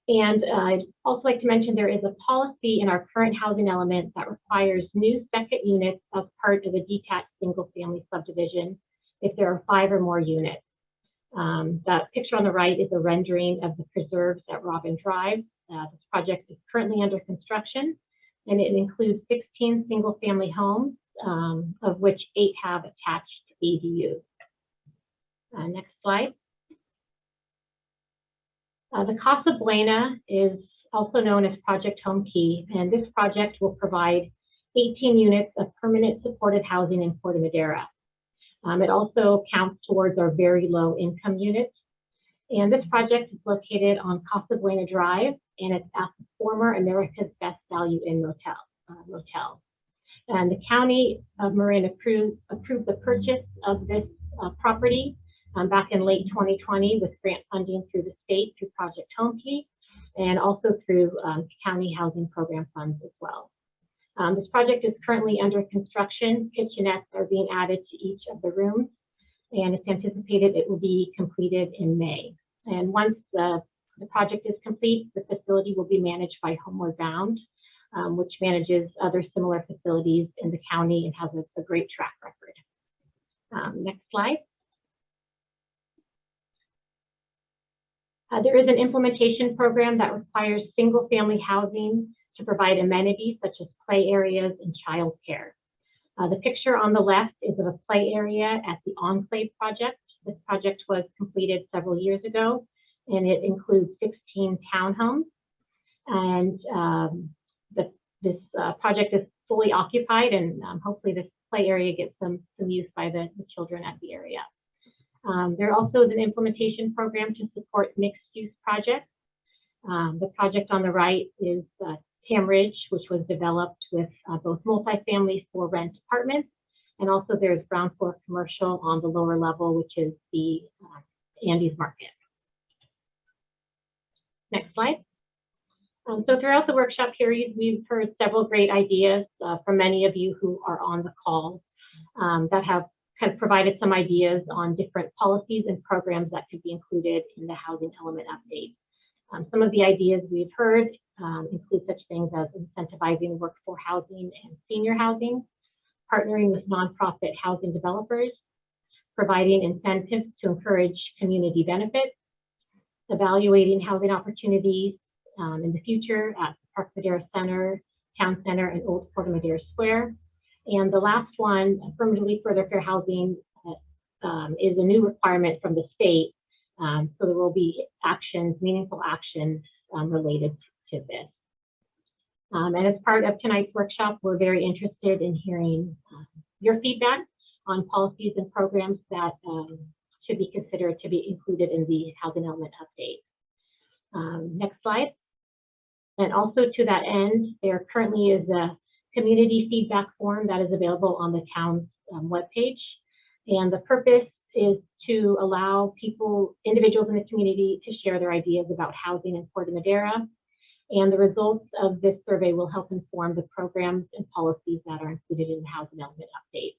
And I'd also like to mention there is a policy in our current housing element that requires new second units as part of a detached single-family subdivision if there are 5 or more units. That picture on the right is a rendering of the preserves at Robin Drive. This project is currently under construction, and it includes 16 single-family homes, of which 8 have attached ADUs. Next slide. The Casa Buena is also known as Project Home Key, and this project will provide 18 units of permanent supported housing in Corte Madera. It also counts towards our very low income units. And this project is located on Casa Buena Drive, and it's at the former America's Best Value Inn motel. And the County of Marin approved the purchase of this property back in late 2020 with grant funding through the state through Project Home Key, and also through county housing program funds as well. This project is currently under construction. Kitchenettes are being added to each of the rooms, and it's anticipated it will be completed in May. And once the project is complete, the facility will be managed by Homeward Bound, which manages other similar facilities in the county and has a great track record. Next slide. There is an implementation program that requires single-family housing to provide amenities such as play areas and childcare. The picture on the left is of a play area at the Enclave project. This project was completed several years ago, and it includes 16 townhomes. And this project is fully occupied, and hopefully this play area gets some use by the children at the area. There also is an implementation program to support mixed-use projects. The project on the right is Tam Ridge, which was developed with both multifamily for rent apartments, and also there's ground floor commercial on the lower level, which is the Andes Market. Next slide. So throughout the workshop series, we've heard several great ideas from many of you who are on the call that have kind of provided some ideas on different policies and programs that could be included in the housing element update. Some of the ideas we've heard include such things as incentivizing workforce housing and senior housing, partnering with nonprofit housing developers, providing incentives to encourage community benefits, evaluating housing opportunities in the future at Park Madera Center, Town Center, and Old Corte Madera Square. And the last one, affirmatively further fair housing, is a new requirement from the state. So there will be actions, meaningful actions related to this. And as part of tonight's workshop, we're very interested in hearing your feedback on policies and programs that should be considered to be included in the housing element update. Next slide. And also to that end, there currently is a community feedback form that is available on the town's webpage. And the purpose is to allow individuals in the community to share their ideas about housing in Corte Madera. And the results of this survey will help inform the programs and policies that are included in the housing element update.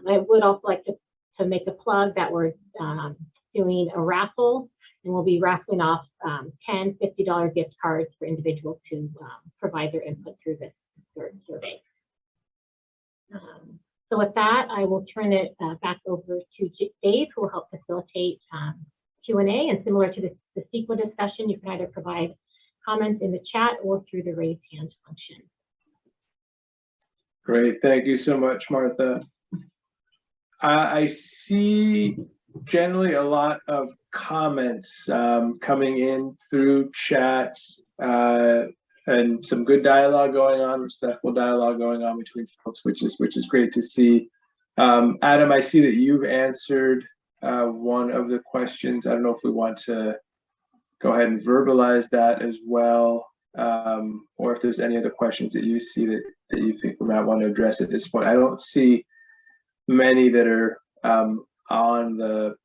I would also like to make a plug that we're doing a raffle, and we'll be raffling off 10 $50 gift cards for individuals to provide their input through this survey. So with that, I will turn it back over to Dave, who will help facilitate Q&A. And similar to the CEQA discussion, you can either provide comments in the chat or through the raise hand function. Great, thank you so much, Martha. I see generally a lot of comments coming in through chats and some good dialogue going on, respectful dialogue going on between folks, which is great to see. Adam, I see that you've answered one of the questions. I don't know if we want to go ahead and verbalize that as well, or if there's any other questions that you see that you think we might want to address at this point. I don't see many that are on the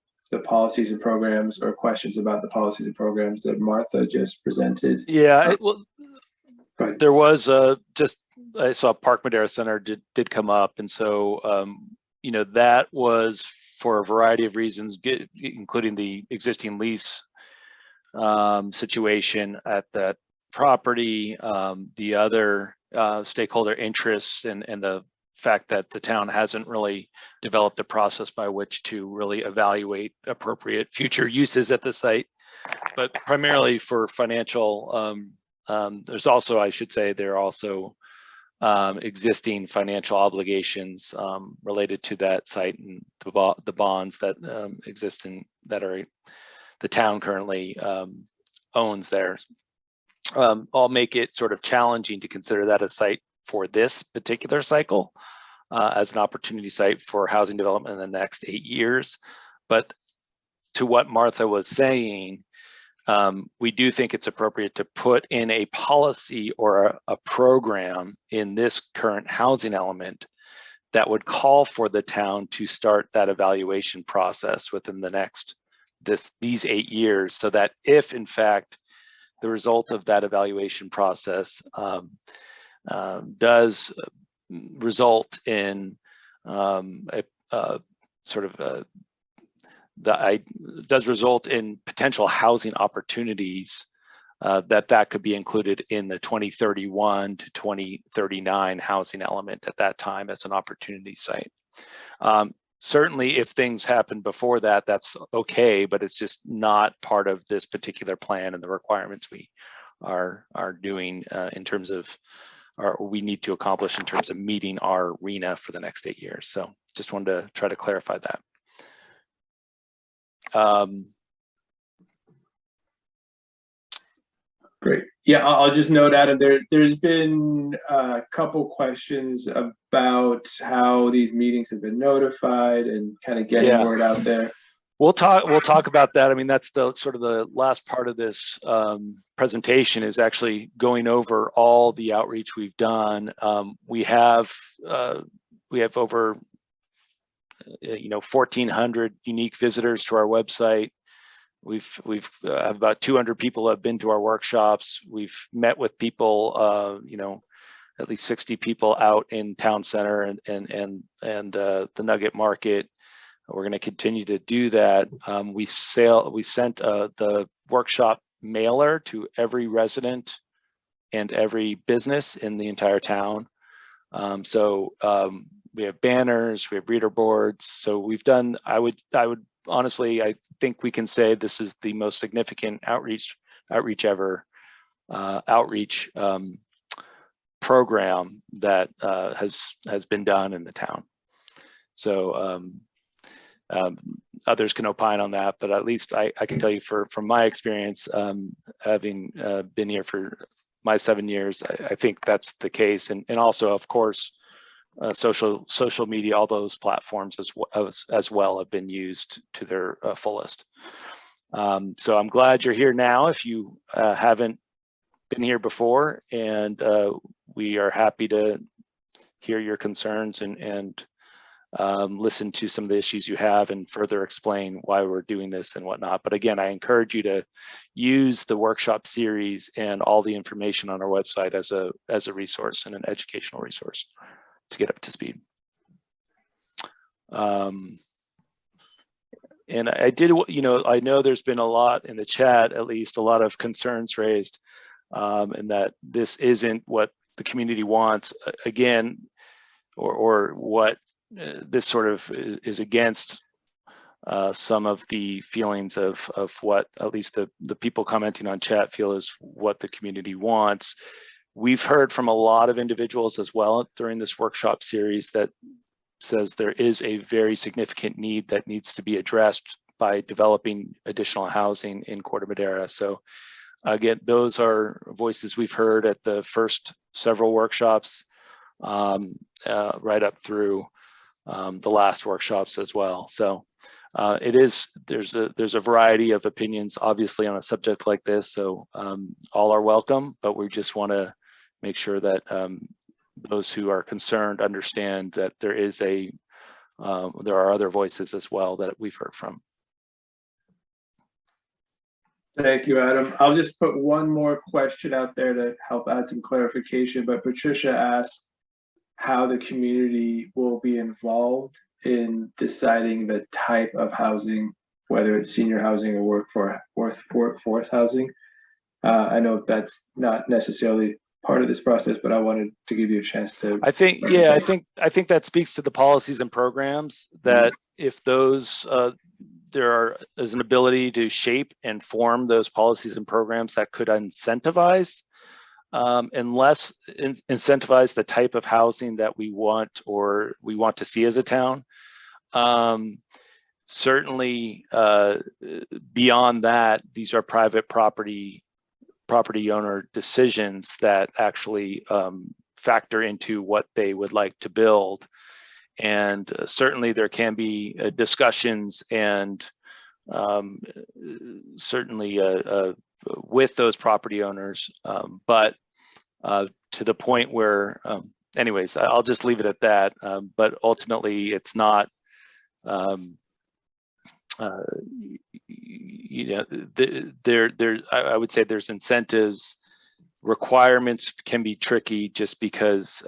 policies and programs or questions about the policies and programs that Martha just presented. Yeah, well, there was I saw Park Madera Center did come up, and so you know, that was for a variety of reasons, including the existing lease situation at that property, the other stakeholder interests, and the fact that the town hasn't really developed a process by which to really evaluate appropriate future uses at the site, but primarily for financial. There's also, I should say, there are also existing financial obligations related to that site and the bonds that exist that are the town currently owns there. I'll make it sort of challenging to consider that a site for this particular cycle as an opportunity site for housing development in the next 8 years. But to what Martha was saying, we do think it's appropriate to put in a policy or a program in this current housing element that would call for the town to start that evaluation process within the next these 8 years, so that if in fact the result of that evaluation process does result in does result in potential housing opportunities, that could be included in the 2031 to 2039 housing element at that time as an opportunity site. Certainly if things happen before that, that's okay, but it's just not part of this particular plan and the requirements we are doing in terms of, or we need to accomplish in terms of meeting our RHNA for the next 8 years. So just wanted to try to clarify that. Great. Yeah, I'll just note, Adam, there's been a couple questions about how these meetings have been notified and kind of getting word out there. We'll talk about that. I mean, that's the sort of the last part of this presentation, is actually going over all the outreach we've done. We have over 1,400 unique visitors to our website. We've have about 200 people have been to our workshops. We've met with people, at least 60 people out in town center and the Nugget Market. We're going to continue to do that. We sent the workshop mailer to every resident and every business in the entire town. We have banners, we have reader boards. So we've done, I would honestly, I think we can say this is the most significant outreach ever, program that has been done in the town. So others can opine on that, but at least I can tell you from my experience, having been here for my 7 years, I think that's the case. And also, of course, social media, all those platforms as well have been used to their fullest. So I'm glad you're here now if you haven't been here before, and we are happy to hear your concerns and listen to some of the issues you have and further explain why we're doing this and whatnot. But again, I encourage you to use the workshop series and all the information on our website as a resource and an educational resource to get up to speed. And I did, I know there's been a lot in the chat, at least a lot of concerns raised, and that this isn't what the community wants, again, or what this sort of is against some of the feelings of what at least the people commenting on chat feel is what the community wants. We've heard from a lot of individuals as well during this workshop series that says there is a very significant need that needs to be addressed by developing additional housing in Corte Madera. So again, those are voices we've heard at the first several workshops, right up through the last workshops as well. So there's a variety of opinions, obviously, on a subject like this. So all are welcome, but we just want to make sure that those who are concerned understand that there are other voices as well that we've heard from. Thank you, Adam. I'll just put one more question out there to help add some clarification, but Patricia asked how the community will be involved in deciding the type of housing, whether it's senior housing or workforce housing. I know that's not necessarily part of this process, but I wanted to give you a chance to. I think that speaks to the policies and programs that if those there is an ability to shape and form those policies and programs that could incentivize and less incentivize the type of housing that we want or we want to see as a town. Certainly beyond that, these are private property owner decisions that actually factor into what they would like to build. And certainly there can be discussions and certainly with those property owners, but to the point where, anyways, I'll just leave it at that. But ultimately, it's not, I would say there's incentives. Requirements can be tricky just because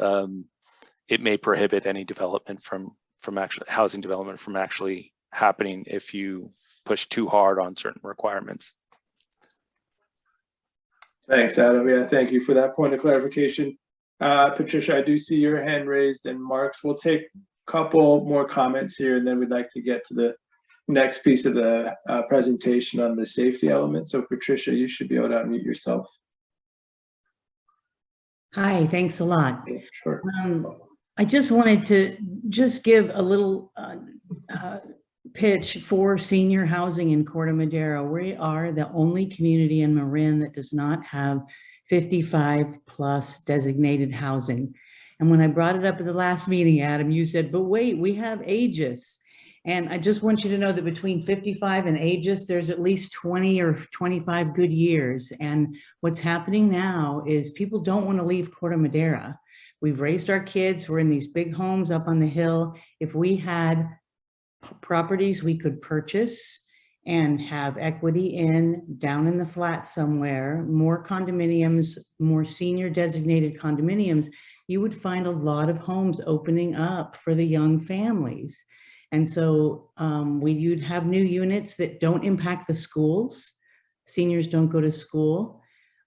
it may prohibit any development from actually housing development from actually happening if you push too hard on certain requirements. Thanks, Adam. Yeah, thank you for that point of clarification. Patricia, I do see your hand raised, and Mark's. We'll take a couple more comments here, and then we'd like to get to the next piece of the presentation on the safety element. So Patricia, you should be able to unmute yourself. Hi, thanks a lot. Yeah, sure. I just wanted to give a little pitch for senior housing in Corte Madera. We are the only community in Marin that does not have 55 plus designated housing. And when I brought it up at the last meeting, Adam, you said, but wait, we have Aegis. And I just want you to know that between 55 and Aegis, there's at least 20 or 25 good years. And what's happening now is people don't want to leave Corte Madera. We've raised our kids. We're in these big homes up on the hill. If we had properties we could purchase and have equity down in the flat somewhere, more condominiums, more senior designated condominiums, you would find a lot of homes opening up for the young families. And so you'd have new units that don't impact the schools. Seniors don't go to school.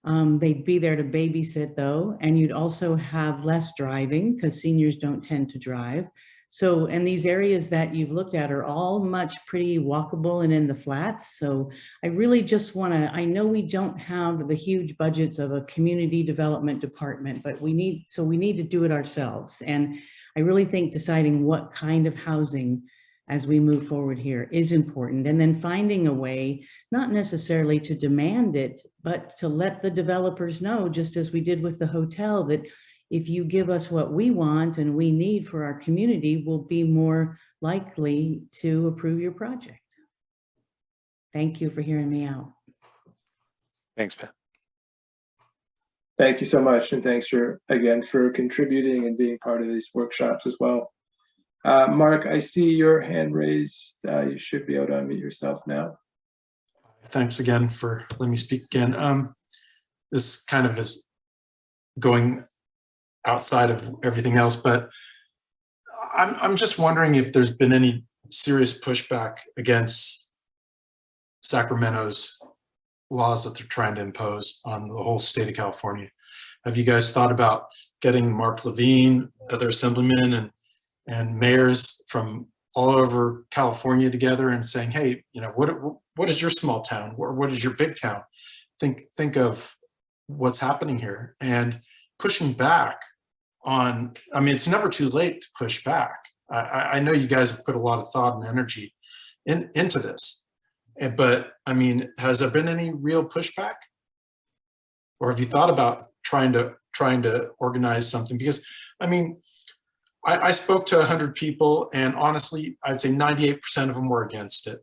They'd be there to babysit though. And you'd also have less driving because seniors don't tend to drive. So, and these areas that you've looked at are all pretty walkable and in the flats. So I really just I know we don't have the huge budgets of a community development department, but we need to do it ourselves. And I really think deciding what kind of housing as we move forward here is important. And then finding a way, not necessarily to demand it, but to let the developers know, just as we did with the hotel, that if you give us what we want and we need for our community, we'll be more likely to approve your project. Thank you for hearing me out. Thanks, Pat. Thank you so much. And thanks again for contributing and being part of these workshops as well. Mark, I see your hand raised. You should be able to unmute yourself now. Thanks again for letting me speak again. This kind of is going outside of everything else, but I'm just wondering if there's been any serious pushback against Sacramento's laws that they're trying to impose on the whole state of California. Have you guys thought about getting Mark Levine, other assemblymen and mayors from all over California together and saying, hey, you know, what is your small town? What is your big town? Think of what's happening here and pushing back on, I mean, it's never too late to push back. I know you guys have put a lot of thought and energy into this, but I mean, has there been any real pushback? Or have you thought about trying to organize something? Because I mean, I spoke to 100 people and honestly, I'd say 98% of them were against it.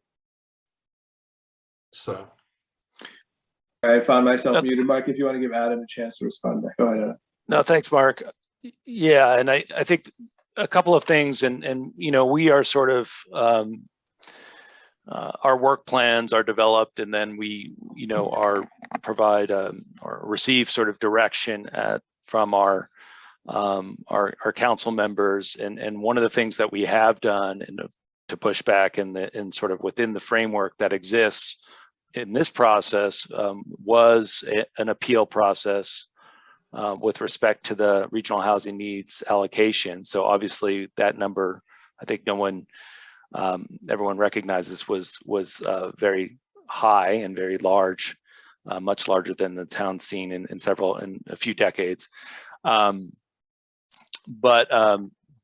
So. I found myself muted. Mark, if you want to give Adam a chance to respond, go ahead, Adam. No, thanks, Mark. Yeah, and I think a couple of things, and you know, we are sort of our work plans are developed, and then we, you know, provide or receive sort of direction from our council members, and one of the things that we have done to push back in sort of within the framework that exists in this process was an appeal process with respect to the regional housing needs allocation. So obviously that number, I think everyone recognizes was very high and very large, much larger than the town seen in a few decades. But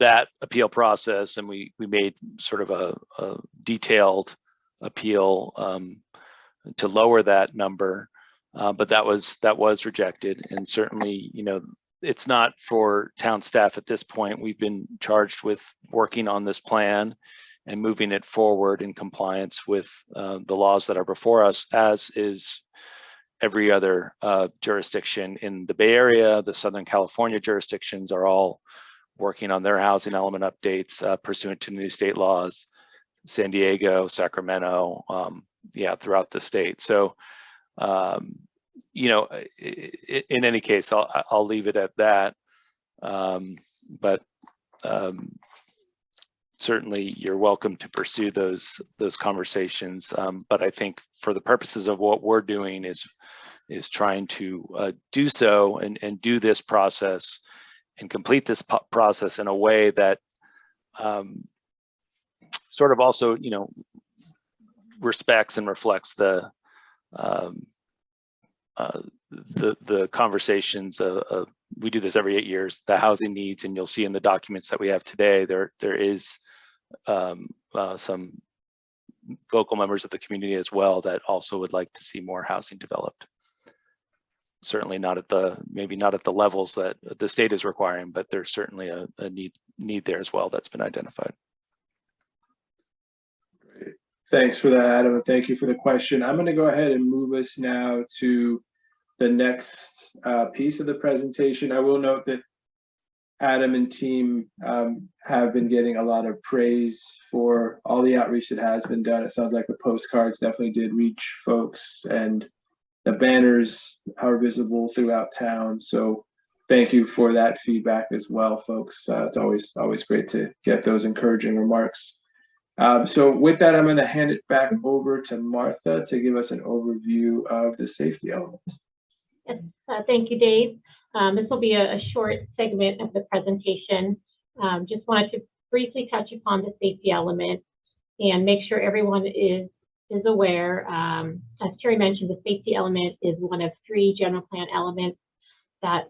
that appeal process, and we made sort of a detailed appeal to lower that number, but that was rejected. And certainly, you know, it's not for town staff at this point. We've been charged with working on this plan and moving it forward in compliance with the laws that are before us, as is every other jurisdiction in the Bay Area. The Southern California jurisdictions are all working on their housing element updates pursuant to new state laws. San Diego, Sacramento, throughout the state. So, you know, in any case, I'll leave it at that. But certainly, you're welcome to pursue those conversations. But I think for the purposes of what we're doing is trying to do so and do this process and complete this process in a way that sort of also, you know, respects and reflects the conversations of we do this every 8 years, the housing needs, and you'll see in the documents that we have today, there is some vocal members of the community as well that also would like to see more housing developed. Certainly not maybe not at the levels that the state is requiring, but there's certainly a need there as well that's been identified. Great. Thanks for that, Adam, and thank you for the question. I'm going to go ahead and move us now to the next piece of the presentation. I will note that Adam and team have been getting a lot of praise for all the outreach that has been done. It sounds like the postcards definitely did reach folks, and the banners are visible throughout town. So thank you for that feedback as well, folks. It's always great to get those encouraging remarks. So with that, I'm going to hand it back over to Martha to give us an overview of the safety element. Yes, thank you, Dave. This will be a short segment of the presentation. Just wanted to briefly touch upon the safety element and make sure everyone is aware. As Terry mentioned, the safety element is one of 3 general plan elements that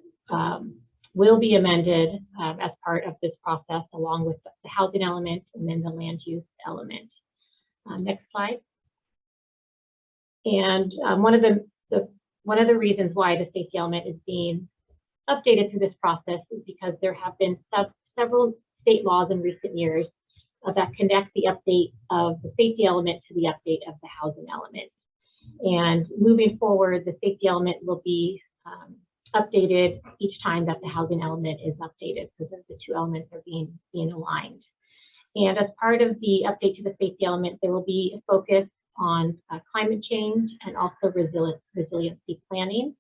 will be amended as part of this process, along with the housing element and then the land use element. Next slide. And one of the reasons why the safety element is being updated through this process is because there have been several state laws in recent years that connect the update of the safety element to the update of the housing element. And moving forward, the safety element will be updated each time that the housing element is updated, so that the 2 elements are being aligned. And as part of the update to the safety element, there will be a focus on climate change and also resiliency planning.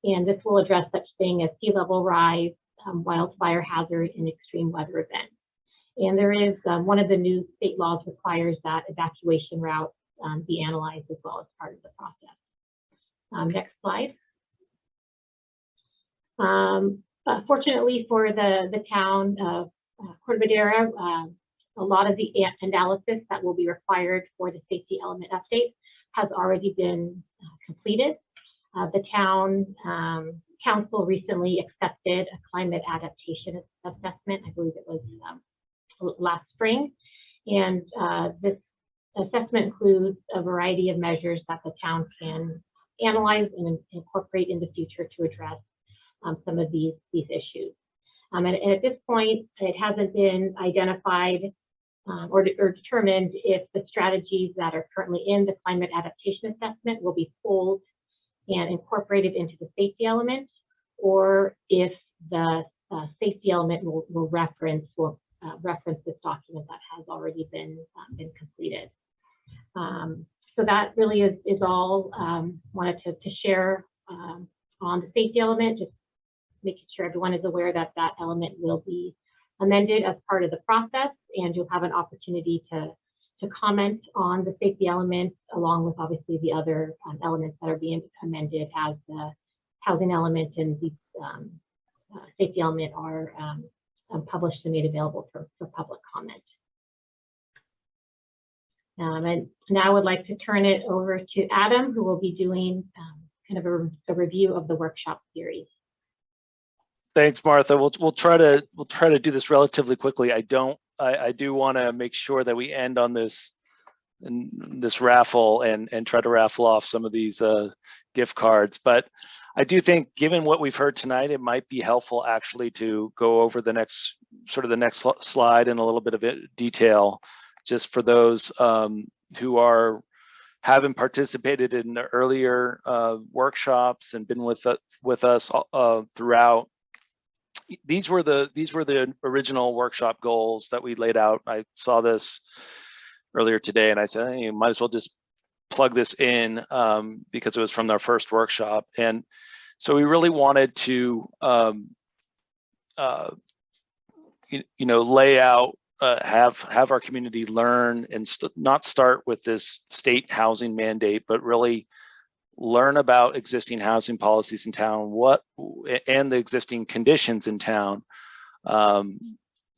And this will address such thing as sea level rise, wildfire hazard, and extreme weather events. And there is one of the new state laws requires that evacuation routes be analyzed as well as part of the process. Next slide. Fortunately for the town of Corte Madera, a lot of the analysis that will be required for the safety element update has already been completed. The town council recently accepted a climate adaptation assessment. I believe it was last spring. And this assessment includes a variety of measures that the town can analyze and incorporate in the future to address some of these issues. And at this point, it hasn't been identified or determined if the strategies that are currently in the climate adaptation assessment will be pulled and incorporated into the safety element, or if the safety element will reference this document that has already been completed. So that really is all wanted to share on the safety element, just making sure everyone is aware that that element will be amended as part of the process, and you'll have an opportunity to comment on the safety element along with obviously the other elements that are being amended as the housing element and the safety element are published and made available for public comment. And now I would like to turn it over to Adam, who will be doing kind of a review of the workshop series. Thanks, Martha. We'll try to do this relatively quickly. I do want to make sure that we end on this raffle and try to raffle off some of these gift cards. But I do think, given what we've heard tonight, it might be helpful actually to go over the next slide in a little bit of detail, just for those who haven't participated in the earlier workshops and been with us throughout. These were the original workshop goals that we laid out. I saw this earlier today, and I said, hey, you might as well just plug this in because it was from our first workshop. And so we really wanted to, lay out, have our community learn and not start with this state housing mandate, but really learn about existing housing policies in town, and the existing conditions in town.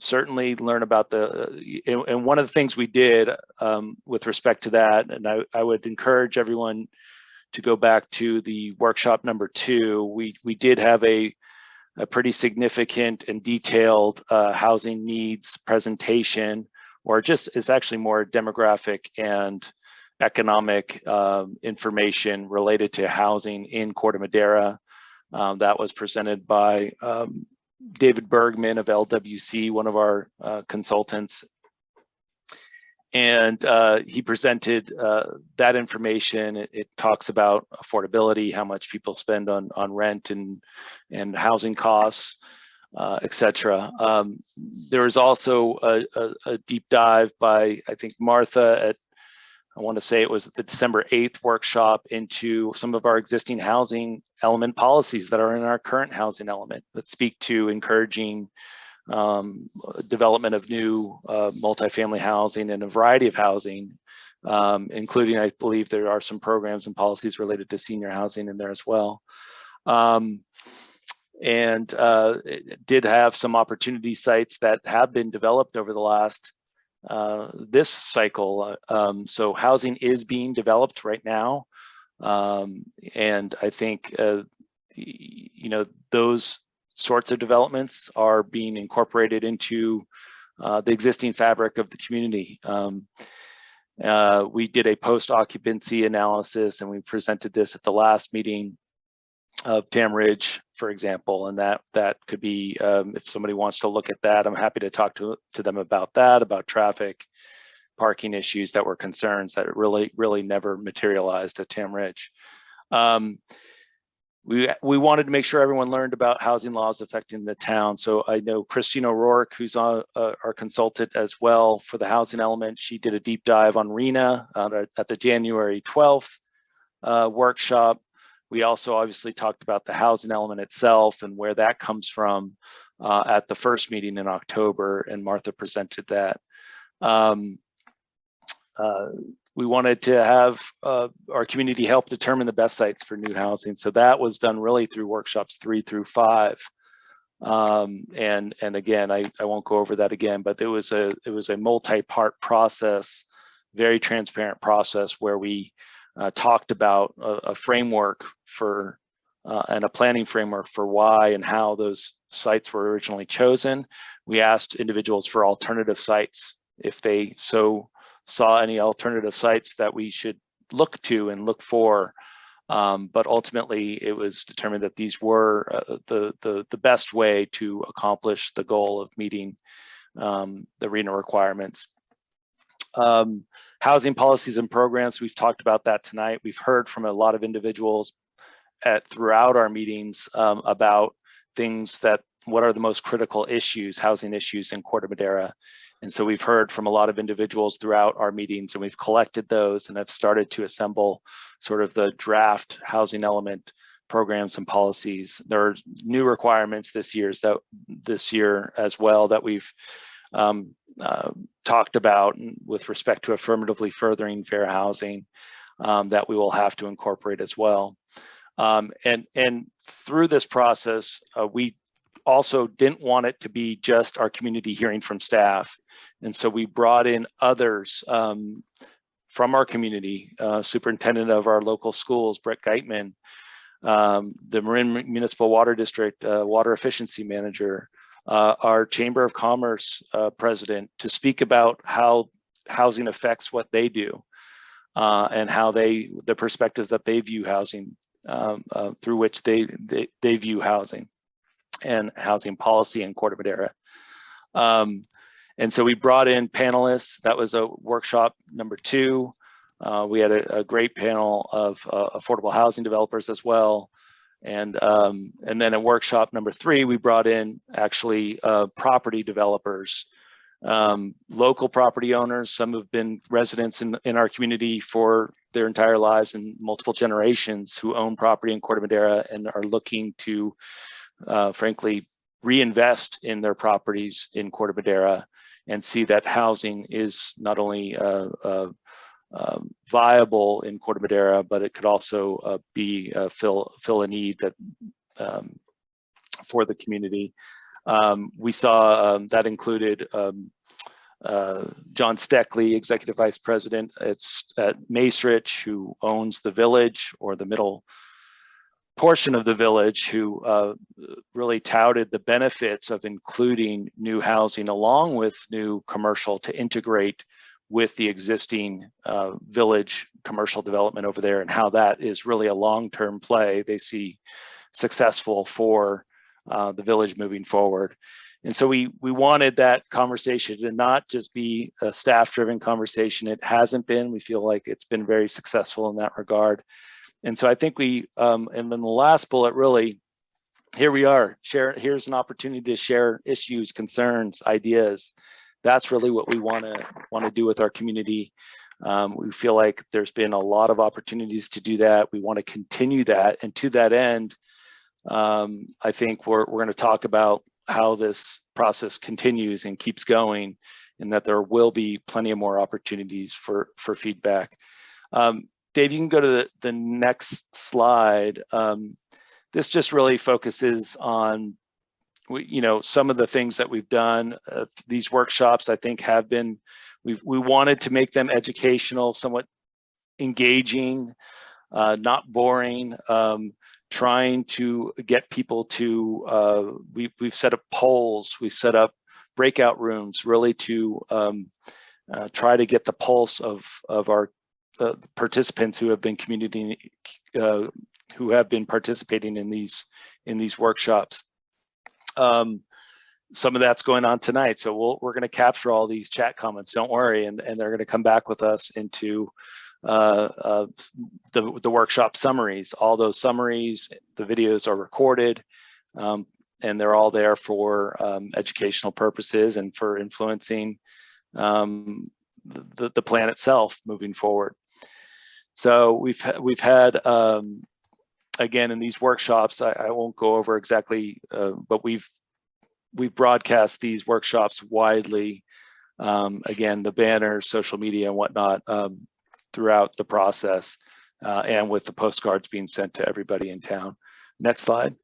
Certainly learn about and one of the things we did with respect to that, and I would encourage everyone to go back to the workshop number 2. We did have a pretty significant and detailed housing needs presentation, or just it's actually more demographic and economic information related to housing in Corte Madera. That was presented by David Bergman of LWC, one of our consultants. And he presented that information. It talks about affordability, how much people spend on rent and housing costs, etc. There was also a deep dive by, I think, Martha I want to say it was the December 8th workshop into some of our existing housing element policies that are in our current housing element that speak to encouraging development of new multifamily housing and a variety of housing, including, I believe there are some programs and policies related to senior housing in there as well. And it did have some opportunity sites that have been developed over the last this cycle. So housing is being developed right now. And I think, those sorts of developments are being incorporated into the existing fabric of the community. We did a post-occupancy analysis, and we presented this at the last meeting of Tam Ridge, for example, and that could be, if somebody wants to look at that, I'm happy to talk to them about that, about traffic, parking issues that were concerns that really never materialized at Tam Ridge. we wanted to make sure everyone learned about housing laws affecting the town. So I know Christine O'Rourke, who's on our consultant as well for the housing element. She did a deep dive on RENA at the January 12th workshop. We also obviously talked about the housing element itself and where that comes from at the first meeting in October, and Martha presented that. We wanted to have our community help determine the best sites for new housing. So that was done really through workshops 3 through 5. And again, I won't go over that again, but it was a multi-part process, very transparent process where we talked about a framework for and a planning framework for why and how those sites were originally chosen. We asked individuals for alternative sites if they saw any alternative sites that we should look to and look for. But ultimately, it was determined that these were the best way to accomplish the goal of meeting the RENA requirements. Housing policies and programs, we've talked about that tonight. We've heard from a lot of individuals throughout our meetings about things what are the most critical issues, housing issues in Corte Madera. And so we've heard from a lot of individuals throughout our meetings, and we've collected those and have started to assemble sort of the draft housing element programs and policies. There are new requirements this year as well that we've talked about with respect to affirmatively furthering fair housing that we will have to incorporate as well. And through this process, we also didn't want it to be just our community hearing from staff. And so we brought in others from our community, superintendent of our local schools, Brett Geitman, the Marin Municipal Water District water efficiency manager, our Chamber of Commerce president, to speak about how housing affects what they do and how the perspectives that they view housing, through which they view housing and housing policy in Corte Madera. And so we brought in panelists. That was a workshop number 2. We had a great panel of affordable housing developers as well. And then in workshop number 3, we brought in actually property developers, local property owners. Some have been residents in our community for their entire lives and multiple generations who own property in Corte Madera and are looking to frankly reinvest in their properties in Corte Madera and see that housing is not only viable in Corte Madera, but it could also be fill a need that for the community. We saw that included John Steckley, Executive Vice President at Macerich, who owns the village or the middle portion of the village, who really touted the benefits of including new housing along with new commercial to integrate with the existing village commercial development over there, and how that is really a long-term play they see successful for the village moving forward. And so we wanted that conversation to not just be a staff-driven conversation. It hasn't been. We feel like it's been very successful in that regard. And so I think and then the last bullet, really, here we are. Here's an opportunity to share issues, concerns, ideas. That's really what we want to do with our community. We feel like there's been a lot of opportunities to do that. We want to continue that. And to that end, I think we're going to talk about how this process continues and keeps going, and that there will be plenty of more opportunities for feedback. Dave, you can go to the next slide. This just really focuses on some of the things that we've done. These workshops, I think, have been, we wanted to make them educational, somewhat engaging, not boring, trying to get people to, we've set up polls, we've set up breakout rooms, really to try to get the pulse of our participants who have been participating in these workshops. Some of that's going on tonight, so we're going to capture all these chat comments. Don't worry, and they're going to come back with us into the workshop summaries. All those summaries, the videos are recorded, and they're all there for educational purposes and for influencing the plan itself moving forward. So we've had again in these workshops, I won't go over exactly, but we've broadcast these workshops widely. Again, the banners, social media, and whatnot throughout the process, and with the postcards being sent to everybody in town. Next slide.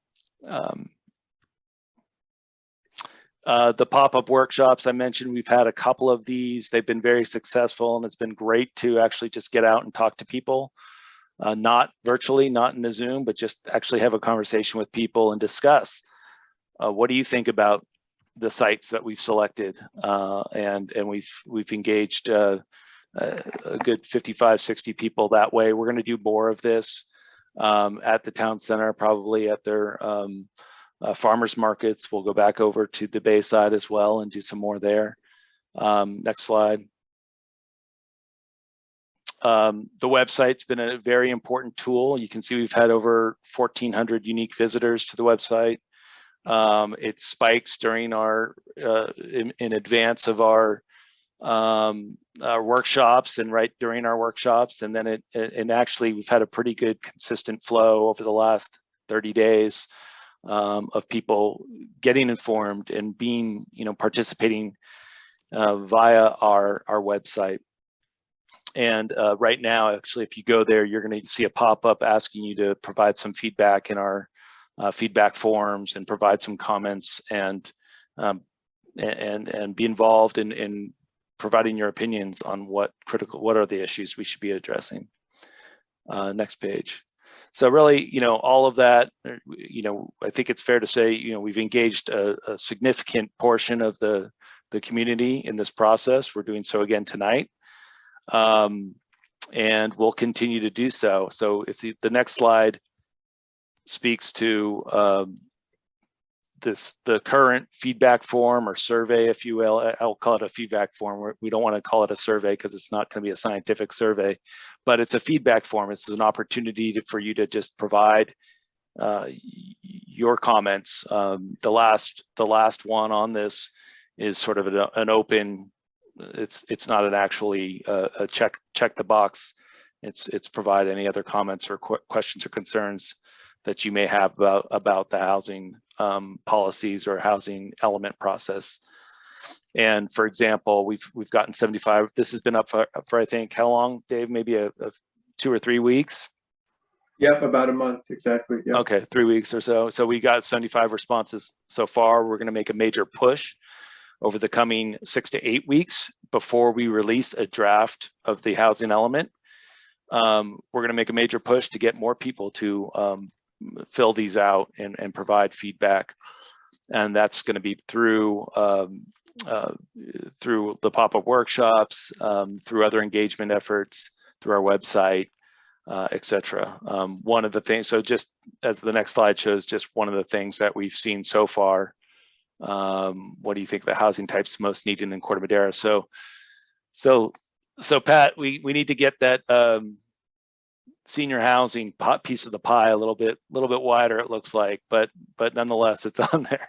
The pop-up workshops I mentioned, we've had a couple of these. They've been very successful, and it's been great to actually just get out and talk to people, not virtually, not in a Zoom, but just actually have a conversation with people and discuss what do you think about the sites that we've selected, and we've engaged a good 55, 60 people that way. We're going to do more of this at the town center, probably at their farmers markets. We'll go back over to the Bayside as well and do some more there. Next slide. The website's been a very important tool. You can see we've had over 1,400 unique visitors to the website. It spikes during our in advance of our workshops and right during our workshops, and then and actually we've had a pretty good consistent flow over the last 30 days of people getting informed and being, participating via our website. And right now, actually, if you go there, you're going to see a pop-up asking you to provide some feedback in our feedback forms and provide some comments and be involved in providing your opinions on what are the issues we should be addressing. Next page. So really, all of that, I think it's fair to say, we've engaged a significant portion of the community in this process. We're doing so again tonight. And we'll continue to do so. So if the next slide speaks to the current feedback form or survey, if you will. I'll call it a feedback form. We don't want to call it a survey because it's not going to be a scientific survey, but it's a feedback form. It's an opportunity for you to just provide your comments. The last one on this is sort of an open. It's not an actually a check the box. It's provide any other comments or questions or concerns that you may have about the housing policies or housing element process. And for example, we've gotten 75. This has been up for I think how long, Dave? Maybe a 2 or 3 weeks. Yep, about a month exactly. Yep. Okay, 3 weeks or so. So we got 75 responses so far. We're going to make a major push over the coming 6 to 8 weeks before we release a draft of the housing element. We're going to make a major push to get more people to fill these out and provide feedback, and that's going to be through the pop-up workshops, through other engagement efforts, through our website, etc. One of the things, so just as the next slide shows, just one of the things that we've seen so far. What do you think the housing types most needed in Corte Madera? So Pat, we need to get that senior housing piece of the pie a little bit wider, it looks like, but nonetheless it's on there.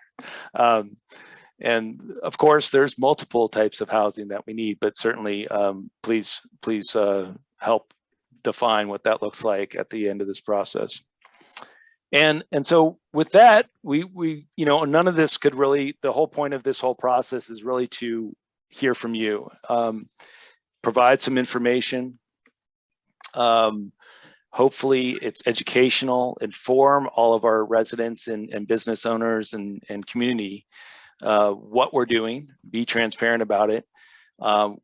And of course there's multiple types of housing that we need, but certainly please help define what that looks like at the end of this process. And so with that, we none of this could really, the whole point of this whole process is really to hear from you, provide some information. Hopefully it's educational, inform all of our residents and business owners and community what we're doing, be transparent about it.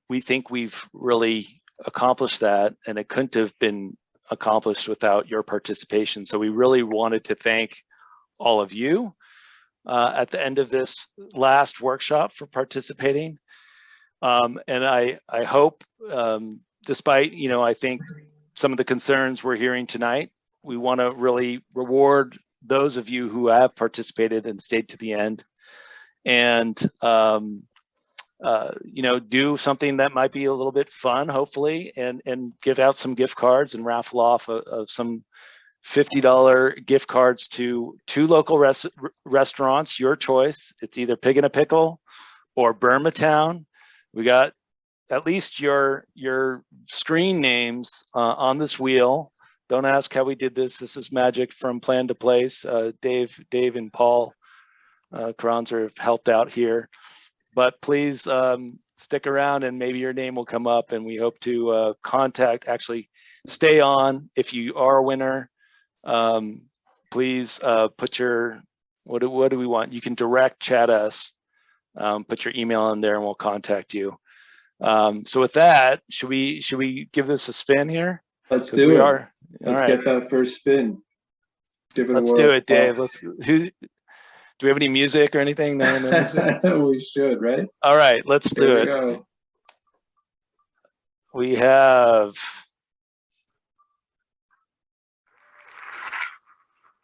We think we've really accomplished that, and it couldn't have been accomplished without your participation. So we really wanted to thank all of you at the end of this last workshop for participating. And I hope, despite, I think some of the concerns we're hearing tonight, we want to really reward those of you who have participated and stayed to the end. And do something that might be a little bit fun, hopefully, and give out some gift cards and raffle off of some $50 gift cards to 2 local restaurants, your choice. It's either Pig in a Pickle or Burmatown. We got at least your screen names on this wheel. Don't ask how we did this. This is magic from plan to place. Dave and Paul Kranzer have helped out here. But please stick around and maybe your name will come up, and we hope to actually stay on if you are a winner. Please put your, what do we want? You can direct chat us, put your email in there and we'll contact you. So with that, should we give this a spin here? Let's do it. Let's All get that first spin. Give it a whirl. Let's do it, Dave. Do we have any music or anything? No music? We should, right? All right, let's do it. Go. We have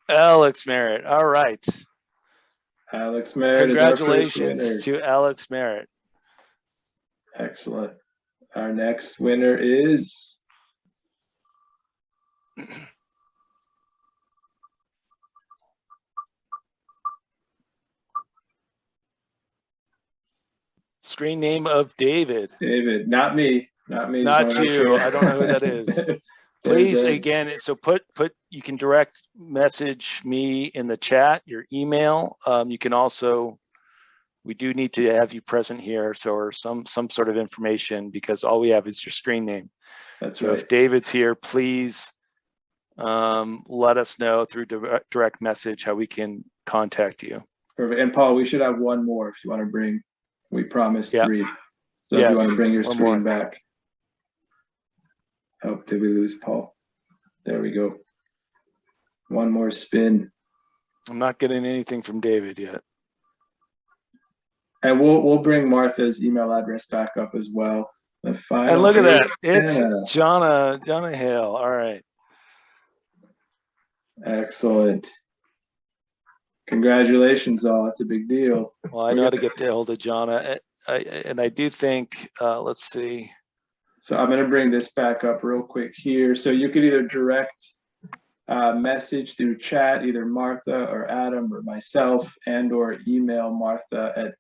Alex Merritt. All right. Alex Merritt is our first winner. Congratulations to Alex Merritt. Excellent. Our next winner is screen name of David. David, not me. Not me. Not you. I don't know who that is. Please, again, so you can direct message me in the chat, your email. You can also, we do need to have you present here, or some sort of information, because all we have is your screen name. That's so right. If David's here, please let us know through direct message how we can contact you. Perfect. And Paul, we should have one more if you want to bring. We promised 3. So if you want to bring your screen back. Oh, did we lose Paul? There we go. One more spin. I'm not getting anything from David yet. And we'll bring Martha's email address back up as well. And look at that. It's Jonna Hale. All right. Excellent. Congratulations, all. That's a big deal. Well, I know how to get a hold of Jonna. And I do think, let's see. So I'm going to bring this back up real quick here. So you could either direct message through chat, either Martha or Adam or myself, and or email Martha at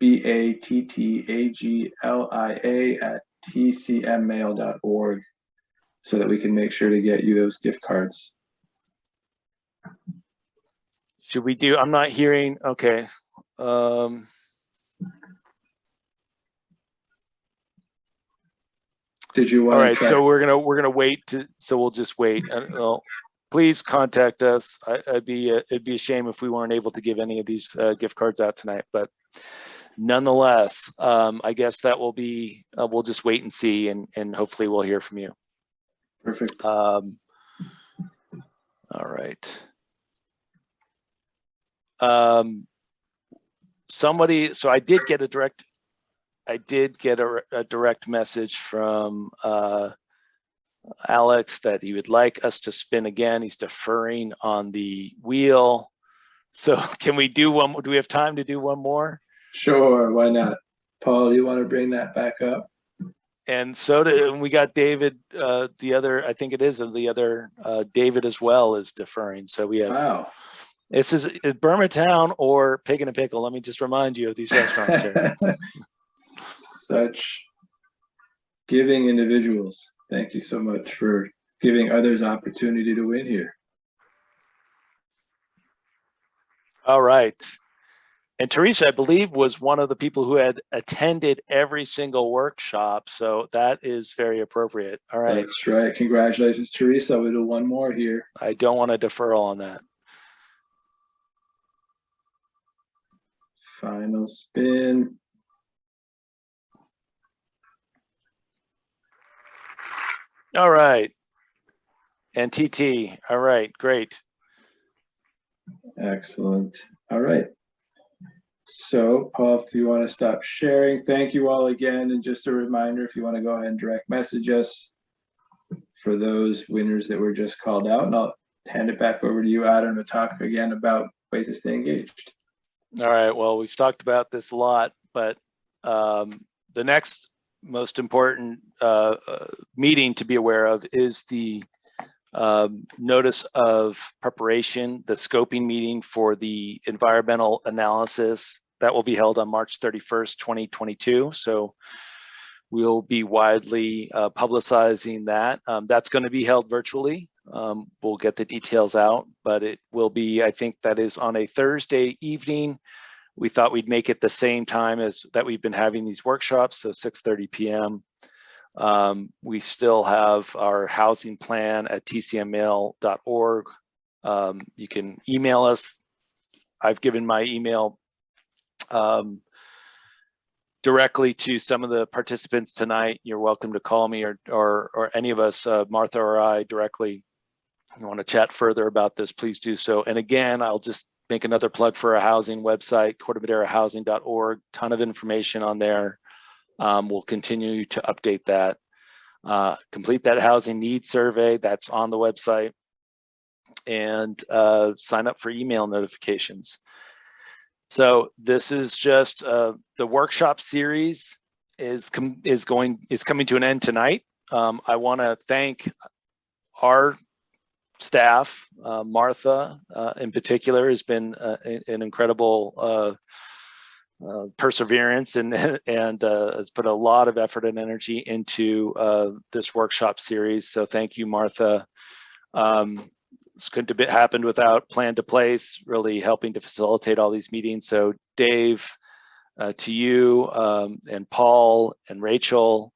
mbattaglia@tcmmail.org so that we can make sure to get you those gift cards. Should we do, I'm not hearing, okay. Did you want all right, to try? so we're gonna wait so we'll just wait. Well, please contact us. It'd be a shame if we weren't able to give any of these gift cards out tonight, but nonetheless, I guess that will be, we'll just wait and see, and hopefully we'll hear from you. Perfect. All right. Somebody, so I did get a direct message from Alex that he would like us to spin again. He's deferring on the wheel. So can we do one more? Do we have time to do one more? Sure, why not? Paul, do you want to bring that back up? And so we got David, the other, I think it is the other David as well is deferring. So we have, wow. It's Burmatown or Pig in a Pickle. Let me just remind you of these restaurants here. Such giving individuals. Thank you so much for giving others opportunity to win here. All right. And Teresa, I believe, was one of the people who had attended every single workshop. So that is very appropriate. All right. That's right. Congratulations, Teresa. We'll do one more here. I don't want a deferral on that. Final spin. All right. And TT. All right. Great. Excellent. All right. So, Paul, if you want to stop sharing, thank you all again. And just a reminder, if you want to go ahead and direct message us for those winners that were just called out, and I'll hand it back over to you, Adam, to talk again about ways to stay engaged. All right. Well, we've talked about this a lot, but the next most important meeting to be aware of is the notice of preparation, the scoping meeting for the environmental analysis that will be held on March 31st, 2022. So we'll be widely publicizing that. That's going to be held virtually. We'll get the details out, but it will be, I think that is on a Thursday evening. We thought we'd make it the same time as that we've been having these workshops, so 6:30 p.m. We still have our housing plan at tcmmail.org. You can email us. I've given my email directly to some of the participants tonight. You're welcome to call me or any of us, Martha or I, directly. If you want to chat further about this, please do so. And again, I'll just make another plug for our housing website, cortemaderahousing.org. Ton of information on there. We'll continue to update that. Complete that housing needs survey that's on the website, and sign up for email notifications. So this is just the workshop series is coming to an end tonight. I want to thank our staff. Martha in particular has been an incredible perseverance and has put a lot of effort and energy into this workshop series. So thank you, Martha. This couldn't have happened without Plan to Place really helping to facilitate all these meetings. So Dave, to you and Paul and Rachel,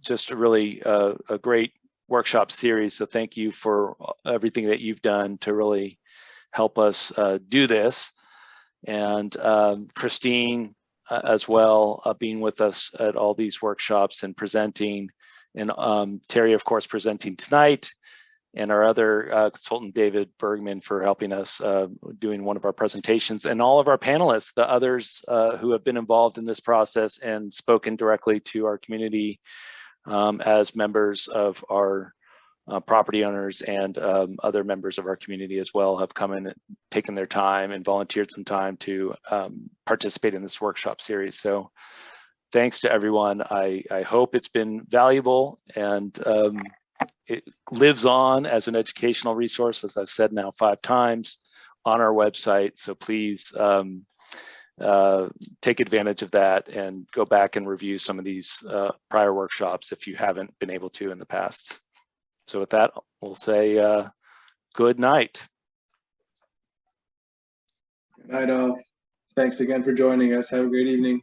just a really a great workshop series. So thank you for everything that you've done to really help us do this. And Christine as well, being with us at all these workshops and presenting, and Terry, of course, presenting tonight, and our other consultant, David Bergman, for helping us doing one of our presentations, and all of our panelists, the others who have been involved in this process and spoken directly to our community as members of our property owners, and other members of our community as well have come in and taken their time and volunteered some time to participate in this workshop series. So thanks to everyone. I hope it's been valuable, and it lives on as an educational resource, as I've said now 5 times, on our website. So please take advantage of that and go back and review some of these prior workshops if you haven't been able to in the past. So with that, we'll say good night. Good night, all. Thanks again for joining us. Have a great evening.